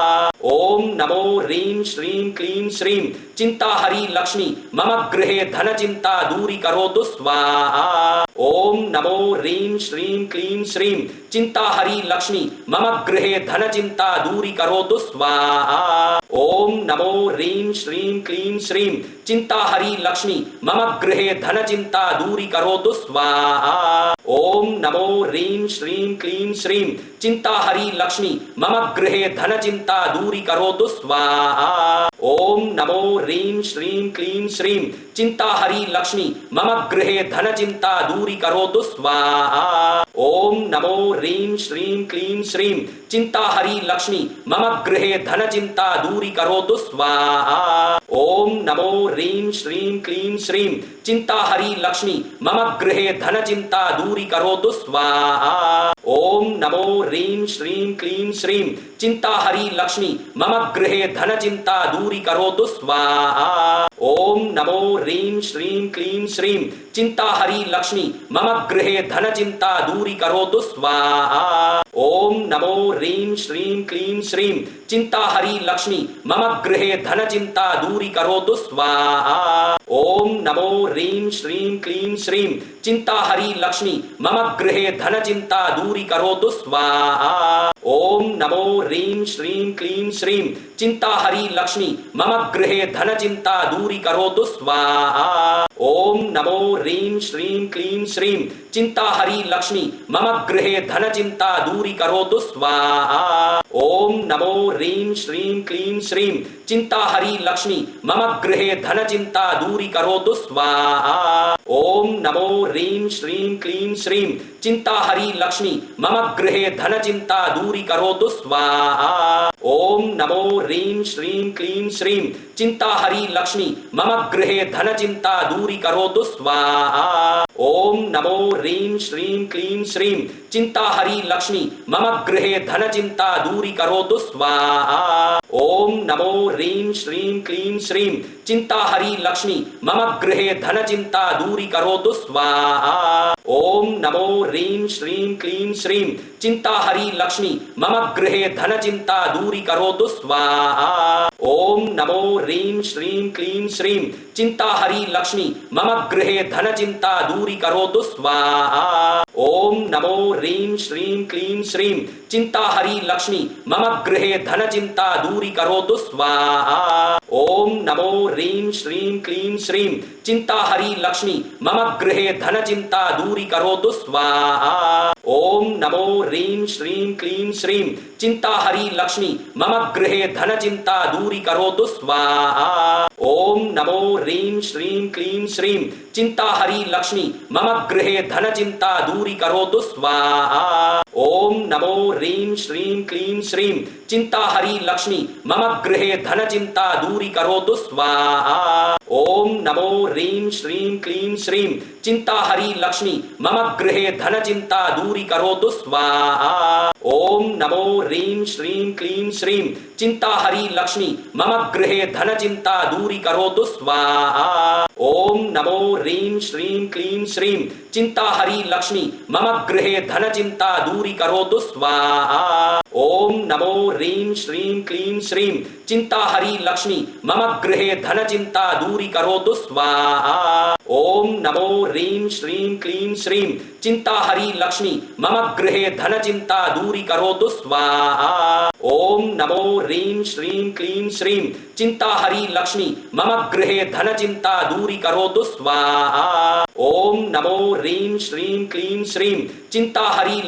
ओम नमो ह्रीं श्रीं क्लीं श्रीं चिंताहरी लक्ष्मी मम गृहे धन चिंता दूरी करोतु स्वाहा। ओम नमो ह्रीं श्रीं क्लीं श्रीं चिंताहरी लक्ष्मी मम गृहे धन चिंता दूरी करोतु स्वाहा। ओम नमो ह्रीं श्रीं क्लीं श्रीं चिंताहरी लक्ष्मी मम गृहे धन चिंता दूरी करोतु स्वाहा। ओम नमो ह्रीं श्रीं क्लीं श्रीं चिंताहरी लक्ष्मी मम गृहे धन चिंता दूरी करोतु स्वाहा। ओम नमो ह्रीं श्रीं क्लीं श्रीं चिंताहरी लक्ष्मी मम गृहे धन चिंता दूरी करोतु स्वाहा। ओम नमो ह्रीं श्रीं क्लीं श्रीं चिंताहरी लक्ष्मी मम गृहे धन चिंता दूरी करोतु स्वाहा। ओम नमो ह्रीं श्रीं क्लीं श्रीं चिंताहरी लक्ष्मी मम गृहे धन चिंता दूरी करोतु स्वाहा। ओम नमो ह्रीं श्रीं क्लीं श्रीं चिंताहरी लक्ष्मी मम गृहे धन चिंता दूरी करोतु स्वाहा। ओम नमो ह्रीं श्रीं क्लीं श्रीं चिंताहरी लक्ष्मी मम गृहे धन चिंता दूरी करोतु स्वाहा। ओम नमो ह्रीं श्रीं क्लीं श्रीं चिंताहरी लक्ष्मी मम गृहे धन चिंता दूरी करोतु स्वाहा। ओम नमो ह्रीं श्रीं क्लीं श्रीं चिंताहरी लक्ष्मी मम गृहे धन चिंता दूरी करोतु स्वाहा। ओम नमो ह्रीं श्रीं क्लीं श्रीं चिंताहरी लक्ष्मी मम गृहे धन चिंता दूरी करोतु स्वाहा। ओम नमो ह्रीं श्रीं क्लीं श्रीं चिंताहरी लक्ष्मी मम गृहे धन चिंता दूरी करोतु स्वाहा। ओम नमो ह्रीं श्रीं क्लीं श्रीं चिंताहरी लक्ष्मी मम गृहे धन चिंता दूरी करोतु स्वाहा। ओम नमो ह्रीं श्रीं क्लीं श्रीं चिंताहरी लक्ष्मी मम गृहे धन चिंता दूरी करोतु स्वाहा। ओम नमो ह्रीं श्रीं क्लीं श्रीं चिंताहरी लक्ष्मी मम गृहे धन चिंता दूरी करोतु स्वाहा। ओम नमो ह्रीं श्रीं क्लीं श्रीं चिंताहरी लक्ष्मी मम गृहे धन चिंता दूरी करोतु स्वाहा। ओम नमो ह्रीं श्रीं क्लीं श्रीं चिंताहरी लक्ष्मी मम गृहे धन चिंता दूरी करोतु स्वाहा। ओम नमो ह्रीं श्रीं क्लीं श्रीं चिंताहरी लक्ष्मी मम गृहे धन चिंता दूरी करोतु स्वाहा। ओम नमो ह्रीं श्रीं क्लीं श्रीं चिंताहरी लक्ष्मी मम गृहे धन चिंता दूरी करोतु स्वाहा। ओम नमो ह्रीं श्रीं क्लीं श्रीं चिंताहरी लक्ष्मी मम गृहे धन चिंता दूरी करोतु स्वाहा। ओम नमो ह्रीं श्रीं क्लीं श्रीं चिंताहरी लक्ष्मी मम गृहे धन चिंता दूरी करोतु स्वाहा। ओम नमो ह्रीं श्रीं क्लीं श्रीं चिंताहरी लक्ष्मी मम गृहे धन चिंता दूरी करोतु स्वाहा। ओम नमो ह्रीं श्रीं क्लीं श्रीं चिंताहरी लक्ष्मी मम गृहे धन चिंता दूरी करोतु स्वाहा। ओम नमो ह्रीं श्रीं क्लीं श्रीं चिंताहरी लक्ष्मी मम गृहे धन चिंता दूरी करोतु स्वाहा। ओम नमो ह्रीं श्रीं क्लीं श्रीं चिंताहरी लक्ष्मी मम गृहे धन चिंता दूरी करोतु स्वाहा। ओम नमो ह्रीं श्रीं क्लीं श्रीं चिंताहरी लक्ष्मी मम गृहे धन चिंता दूरी करोतु स्वाहा। ओम नमो ह्रीं श्रीं क्लीं श्रीं चिंताहरी लक्ष्मी मम गृहे धन चिंता दूरी करोतु स्वाहा। ओम नमो ह्रीं श्रीं क्लीं श्रीं चिंताहरी लक्ष्मी मम गृहे धन चिंता दूरी करोतु स्वाहा। ओम नमो ह्रीं श्रीं क्लीं श्रीं चिंताहरी लक्ष्मी मम गृहे धन चिंता दूरी करोतु स्वाहा। ओम नमो ह्रीं श्रीं क्लीं श्रीं चिंताहरी लक्ष्मी मम गृहे धन चिंता दूरी करोतु स्वाहा। ओम नमो ह्रीं श्रीं क्लीं श्रीं चिंताहरी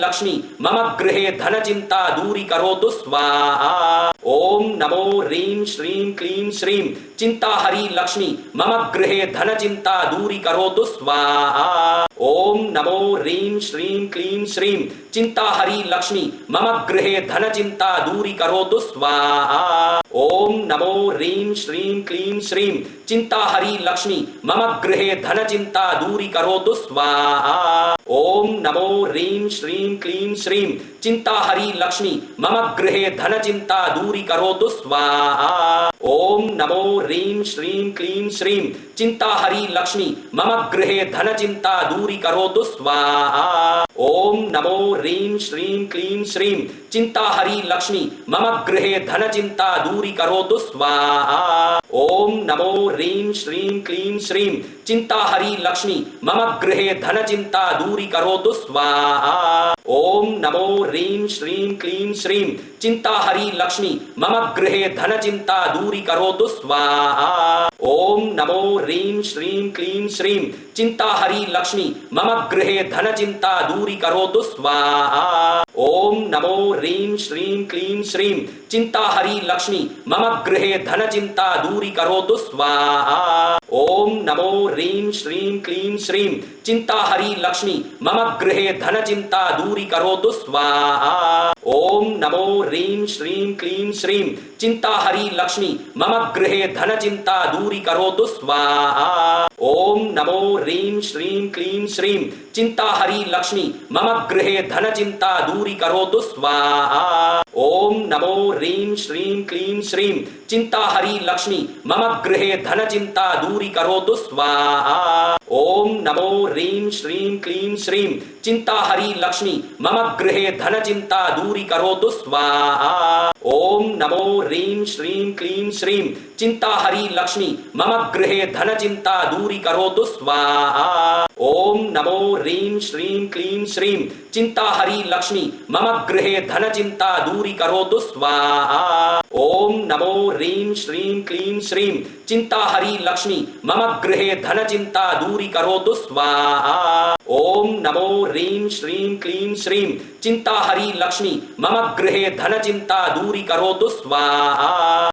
लक्ष्मी मम गृहे धन चिंता दूरी करोतु स्वाहा। ओम नमो ह्रीं श्रीं क्लीं श्रीं चिंताहरी लक्ष्मी मम गृहे धन चिंता दूरी करोतु स्वाहा। ओम नमो ह्रीं श्रीं क्लीं श्रीं चिंताहरी लक्ष्मी मम गृहे धन चिंता दूरी करोतु स्वाहा। ओम नमो ह्रीं श्रीं क्लीं श्रीं चिंताहरी लक्ष्मी मम गृहे धन चिंता दूरी करोतु स्वाहा। ओम नमो ह्रीं श्रीं क्लीं श्रीं चिंताहरी लक्ष्मी मम गृहे धन चिंता दूरी करोतु स्वाहा। ओम नमो ह्रीं श्रीं क्लीं श्रीं चिंताहरी लक्ष्मी मम गृहे धन चिंता दूरी करोतु स्वाहा। ओम नमो ह्रीं श्रीं क्लीं श्रीं चिंताहरी लक्ष्मी मम गृहे धन चिंता दूरी करोतु स्वाहा। ओम नमो ह्रीं श्रीं क्लीं श्रीं चिंताहरी लक्ष्मी मम गृहे धन चिंता दूरी करोतु स्वाहा। ओम नमो ह्रीं श्रीं क्लीं श्रीं चिंताहरी लक्ष्मी मम गृहे धन चिंता दूरी करोतु स्वाहा। ओम नमो ह्रीं श्रीं क्लीं श्रीं चिंताहरी लक्ष्मी मम गृहे धन चिंता दूरी करोतु स्वाहा। ओम नमो ह्रीं श्रीं क्लीं श्रीं चिंता हरि लक्ष्मी मम गृहे धन चिंता दूरी करोतु स्वाहा। ओम नमो ह्रीं श्रीं क्लीं श्रीं चिंता हरि लक्ष्मी मम गृहे धन चिंता दूरी करोतु स्वाहा। ओम नमो ह्रीं श्रीं क्लीं श्रीं चिंता हरि लक्ष्मी मम गृहे धन चिंता दूरी करोतु स्वाहा। ओम नमो ह्रीं श्रीं क्लीं श्रीं चिंता हरि लक्ष्मी मम गृहे धन चिंता दूरी करोतु स्वाहा। ओम नमो ह्रीं श्रीं क्लीं श्रीं चिंता हरि लक्ष्मी मम गृहे धन चिंता दूरी करोतु स्वाहा। ओम नमो ह्रीं श्रीं क्लीं श्रीं चिंता हरि लक्ष्मी मम गृहे धन चिंता दूरी करोतु स्वाहा। ओम नमो ह्रीं श्रीं क्लीं श्रीं चिंता हरि लक्ष्मी मम गृहे धन चिंता दूरी करोतु स्वाहा। ओम नमो ह्रीं श्रीं क्लीं श्रीं चिंता हरि लक्ष्मी मम गृहे धन चिंता दूरी करोतु स्वाहा। ओम नमो ह्रीं श्रीं क्लीं श्रीं चिंता हरि लक्ष्मी मम गृहे धन चिंता दूरी करोतु स्वाहा। ओम नमो ह्रीं श्रीं क्लीं श्रीं चिंता हरि लक्ष्मी मम गृहे धन चिंता दूरी करोतु स्वाहा।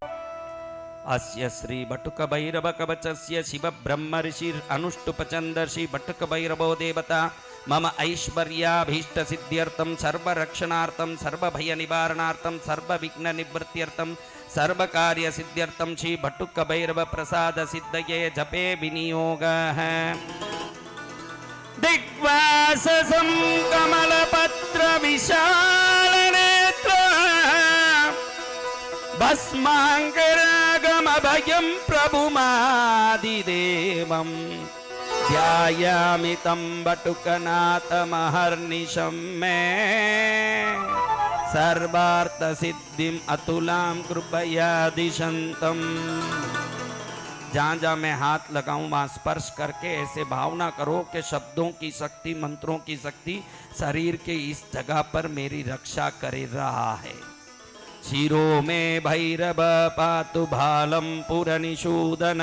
अस्य श्री बटुक भैरव कवचस्य शिव ब्रह्म ऋषिर अनुष्टुप चंदर्षि बटुक भैरवो देवता मम ऐश्वर्याभीष्ट सिद्ध्यर्थम सर्व रक्षणार्थम सर्व भय निवारणार्थम सर्व विघ्न निवृत्त्यर्थम सर्व कार्य सिद्ध्यर्थम श्री बटुक भैरव प्रसाद सिद्धये जपे विनियोगः। दिग्वाससं कमलपत्र विशाल नेत्र भस्माङ्गरागमभयं प्रभुमादिदेवं ध्यायामि तं बटुकनाथमहर्निशं मे सर्वार्थसिद्धिम् अतुलां कृपया दिशन्तम्। जहाँ जहाँ मैं हाथ लगाऊं वहाँ स्पर्श करके ऐसे भावना करो कि शब्दों की शक्ति मंत्रों की शक्ति शरीर के इस जगह पर मेरी रक्षा कर रहा है। शिरो में भैरव पातु भालं पुरनिषूदन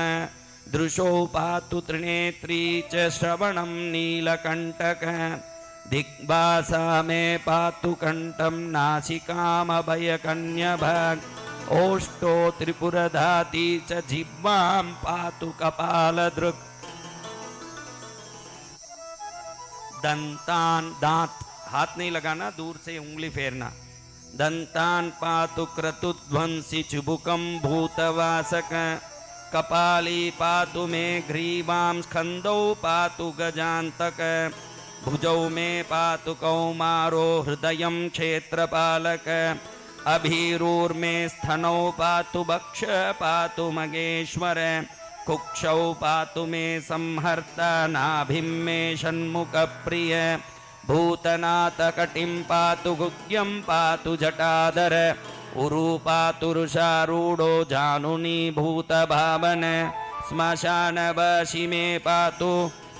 दृशो पातु त्रिनेत्री च श्रवणं नीलकण्टक दिग्वासा में पातु कंठं नासिकामभयकन्यभाग ओष्टो त्रिपुरधाती च जिह्वां पातु कपालदृक् दंतान दांत हाथ नहीं लगाना दूर से उंगली फेरना दंतान पातु क्रतुध्वंसी चुबुकं भूतवासक कपाली पातु मे ग्रीवां स्कंदौ पातु गजान्तक भुजौ मे पातु कौमारो हृदयं क्षेत्रपालक अभीरूर्मे स्थनौ पातु बक्ष पातु मगेश्वर कुक्षौ पातु मे संहर्ता नाभिं मे षण्मुखप्रिय भूतनाथ कटिं पातु गुह्यं पातु जटाधर उरु पातु रुषारूढो जानुनी भूतभावन श्मशानवासी मे पातु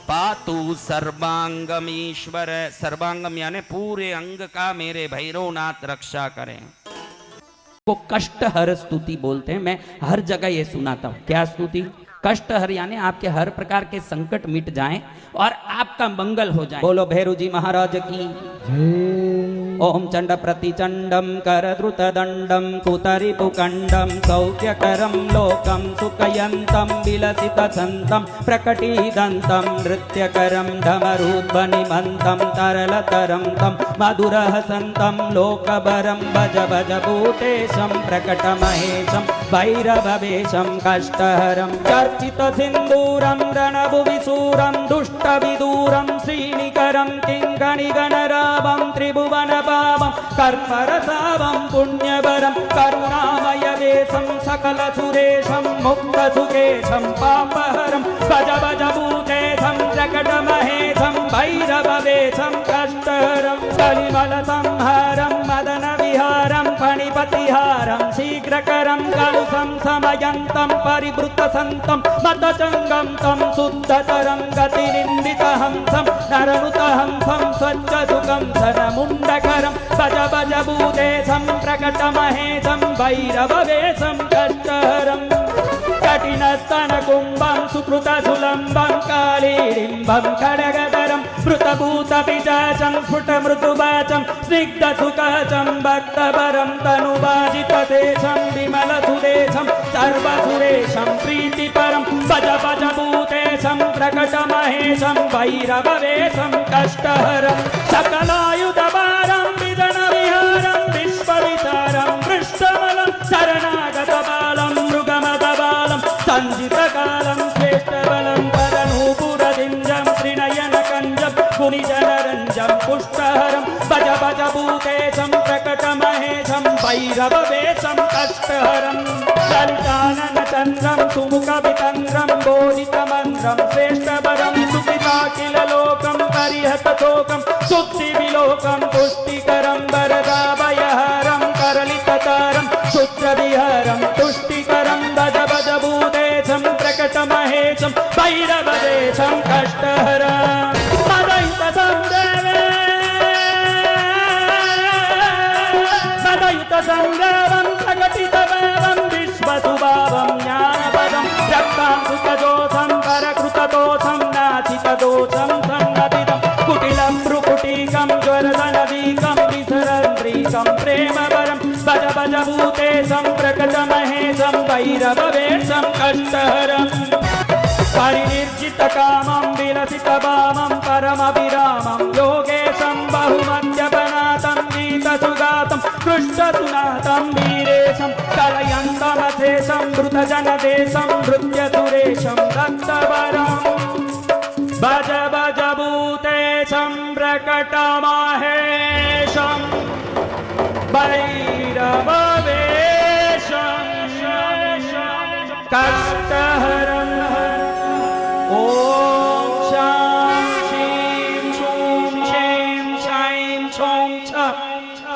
पातु सर्वांगमीश्वर सर्वांगम यानी पूरे अंग का मेरे भैरवनाथ रक्षा करें। को कष्टहर स्तुति बोलते हैं। मैं हर जगह ये सुनाता हूँ। क्या स्तुति? कष्टहर यानी आपके हर प्रकार के संकट मिट जाएं और आपका मंगल हो जाए। बोलो भैरू जी महाराज की। ओम चंड प्रतिचंडम करद्रुत दंडम कुतरिपुकंडम सौख्यकरम लोकम सुखयंतम विलसित संतम प्रकटीदंतम नृत्यकरम धमरूपनिमंतम तरलतरम तम मधुरहसंतम लोकबरम भज भज भूतेशम प्रकटमहेशम भैरववेशम कष्टहरम चर्चित सिंदूरम रणभुविसूरम दुष्टविदूरम श्रीनिकरम किंकणिगणरावम त्रिभुवन पावं कर्मरसावं पुण्यवरं करुणामयवेशं सकलसुरेशं मुक्तसुकेशं पापहरं भज भज भूतेशं प्रकटमहेशं भैरववेशं कष्टहरं कलिमलसंहारं मदनविहारं फणिपतिहारं शीघ्रकरं कलुषं समयन्तं परिवृतसन्तं मतचङ्गं तं शुद्धतरं गतिनिन्दितहंसं नरनुतहंसं स्वच्छसुखं सरमुण्डकरं भज भज भूतेशं प्रकटमहेशं भैरववेशं कष्टहरं कठिनस्तनकुम्भं सुकृतसुलम्बं कालीडिम्बं खड्गधरं मृतभूतपिशाचं स्फुटमृदुवाचं स्निग्ध सुखजं भक्तवरं तनुवाजितदेशं विमलसुदेशं सर्वसुरेशं प्रीतिपरं भज भज भूतेशं प्रकटमहेशं भैरववेशं कष्टहरं सकलायुधभारं विदनविहारं विश्वविचारं पृष्ठबलं शरणागतबालं मृगमदबालं सञ्जितकालं श्रेष्ठबलं पदनूपुरदिञ्जं त्रिनयनकञ्जं गुणिजनरञ्जं पुष्टहरं भज भज भूतेशं प्रकटमहेशं भैरववेशं कष्टहरं ललिताननचन्द्रं सुमुखवितन्द्रं बोधितमन्त्रं श्रेष्ठवरं सुपिताखिललोकं परिहतशोकं शुद्धिविलोकं पुष्टिकरं वरदाभयहरं करलिततारं शुद्रविहरं तुष्टिकरं भज भज भूतेशं प्रकटमहेशं भैरववेशं कष्टहरं सदयुतसंग्रामं प्रकटितभावं विश्वसुभावं ज्ञानपदं रक्तांशुकदोषं परकृतदोषं नाचितदोषं सन्नतितं कुटिलं भ्रुकुटीकं ज्वरदनवीकं विसरन्त्रीकं प्रेमवरं भज भज भूतेशं प्रकटमहेशं भैरववेशं कष्टहरं परिनिर्जितकामं विलसितभावं परमविरामं योगेशं बहुमद्यपनाथं गीतसुगातं कृष्णसुनाथं वीरेशं कलयन्तमशेषं मृतजनदेशं नृत्यसुरेशं दत्तवरं भज भज भूतेशं प्रकटमहेशं भैरववेशं कष्टहरं ॐ शां शीं शूं शैं शां छौं छ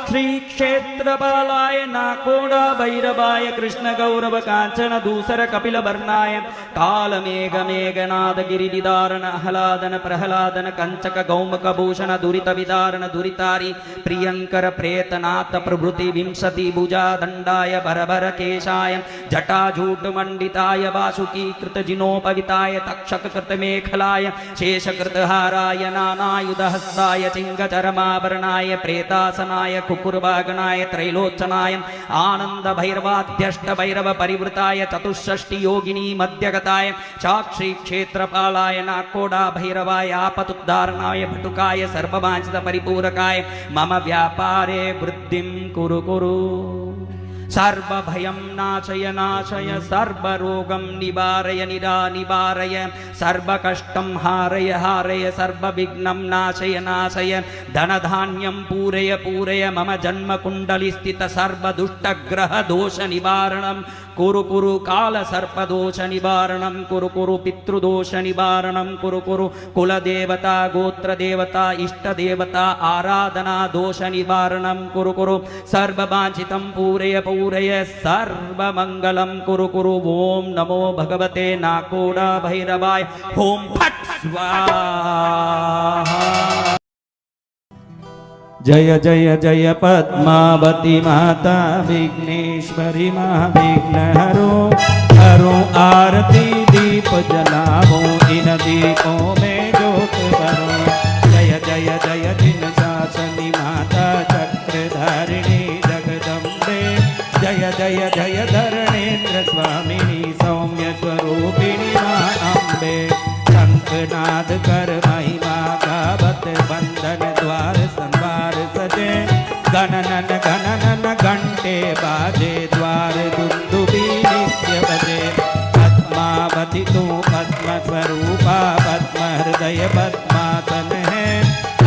श्रीक्षेत्रपालाय नाकोड भैरवाय कृष्णगौरव कांचन दूसर कपिलवर्णाय कालमेघमेघनाद गिरिधारण आह्लादन प्रह्लादन कंचक गौमक भूषण दुरित विदारण दुरितारी प्रियंकर प्रेतनाथ प्रभृति विंशति भुजा दंडाय भरभर केशाय जटाजूट मंडिताय वासुकी कृत जिनोपविताय तक्षक कृत मेखलाय शेषकृत हाराय नानायुध हस्ताय चिंगचरमाभरणाय प्रेतासनाय कुकुरवागनाय त्रैलोचनाय आनंद भैरवाध्यष्ट भैरव परिवृताय चतुष्षष्टि योगिनी मध्यगताय साक्षी क्षेत्रपालाय नाकोडा भैरवाय आपतुद्धारणाय भटुकाय सर्ववांछित परिपूरकाय मम व्यापारे वृद्धिं कुरु कुरु सर्वभयं नाशय नाशय सर्वरोगं निवारय निवारय सर्वकष्टं हारय हारय सर्वविघ्नं नाशय नाशय धनधान्यं पूरय पूरय मम जन्मकुण्डलिस्थित सर्वदुष्टग्रह दोष निवारणं कुरु कुरु काल सर्पदोष निवारणं कुरु कुरु पितृदोष निवारणं कुरु कुरु कुलदेवता गोत्रदेवता इष्टदेवता आराधना दोष निवारणं कुरु कुरु सर्ववांछितं पूरय पूरय सर्वमंगलं कुरु कुरु ओम नमो भगवते नाकोडा भैरवाय ओम फट् स्वाहा। जय जय जय पद्मावती माता विघ्नेश्वरी महाविघ्नहरो हरो आरती दीप जलाओ इन दीपों में ज्योत भरो। जय जय जय जिन शासनी माता चक्रधारिणी जगदम्बे जय जय जय धरणेन्द्र स्वामिनी सौम्य स्वरूपिणी मां अम्बे। शंखनाद कर महिमा गावत बंधन द्वार संवार सजे गणनन गणनन घंटे बाजे द्वार दुंदुबी नित्य बजे। पद्मावती तू पद्म स्वरूपा पद्म हृदय पद्मासन है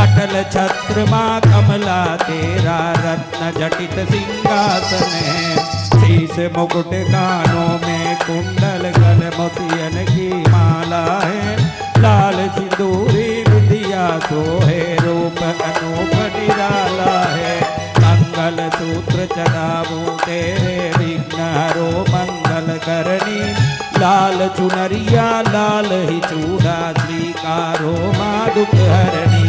अटल छत्र माँ कमला तेरा रत्न जटित सिंहासन है। शीश मुकुट कानों में कुंडल गल मोतियन की माला है लाल सिंदूरी विद्या सोहे रूप अनूप निराला है। मंगल सूत्र चढ़ाऊं तेरे विघ्न हरो मंगल करनी लाल चुनरिया लाल ही चूड़ा स्वीकारो माँ दुख हरणी।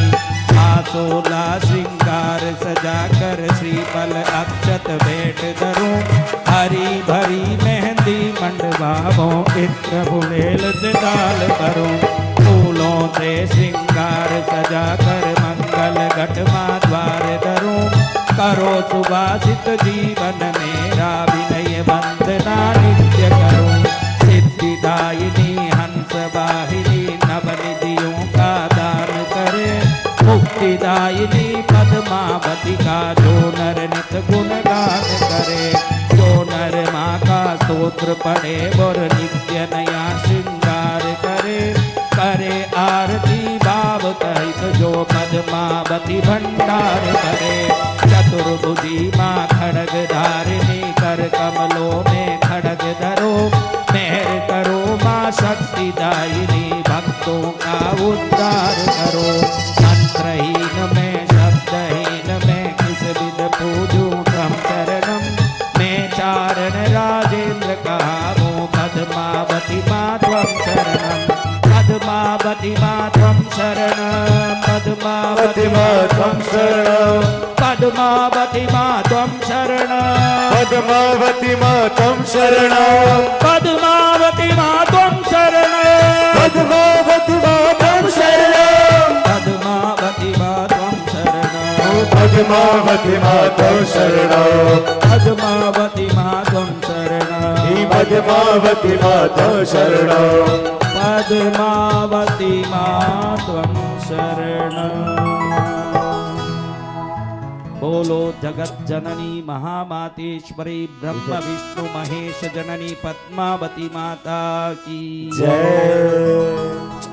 आसोला श्रृंगार सजा कर श्रीफल अक्षत भेंट धरूं हरी भरी मेहंदी मंडवाओ इत्र बुलेल से डाल भरूं। फूलों से श्रृंगार सजा कर मंगल घट माँ द्वार धरूं करो सुभाषित जीवन मेरा विनय वंदना नित्य करो। सिद्धिदायिनी हंस वाहिनी नवनिधियों का दान करे। मुक्तिदायिनी पद्मावती का जो नर नित गुणगान करे। जो नर माँ का स्तोत्र पढ़े और नित्य नया श्रृंगार करे। करे आरती भाव सहित जो पद्मावती भंडार करे। चतुर्भुजी माँ खड़ग धारिणी कर कमलों में खड़ग धरो। मेहर करो माँ शक्तिदायिनी भक्तों का उद्धार करो। मंत्रहीन में शब्दहीन में किस विध पूजूं तम चरणम। मैं चारण राजेंद्र कहामो पद्मावती माँ त्वं शरणम। पद्मावती माँ त्वं शरणम। पद्मावती माँ त्वं शरणम। पद्मावती माँ त्वं शरणम। पद्मावती माँ त्वं शरणं। पद्मावती माँ त्वं शरणम। पद्मावती माँ त्वं शरणं। पद्मावती माँ त्वं शरणम। पद्मावती माँ त्वं शरणं। पद्मावती माँ त्वं शरणम। पद्मावती माँ त्वं शरणं। पद्मावती माँ त्वं शरणम। बोलो जगत जननी महामातेश्वरी ब्रह्म विष्णु महेश जननी पद्मावती माता की जय।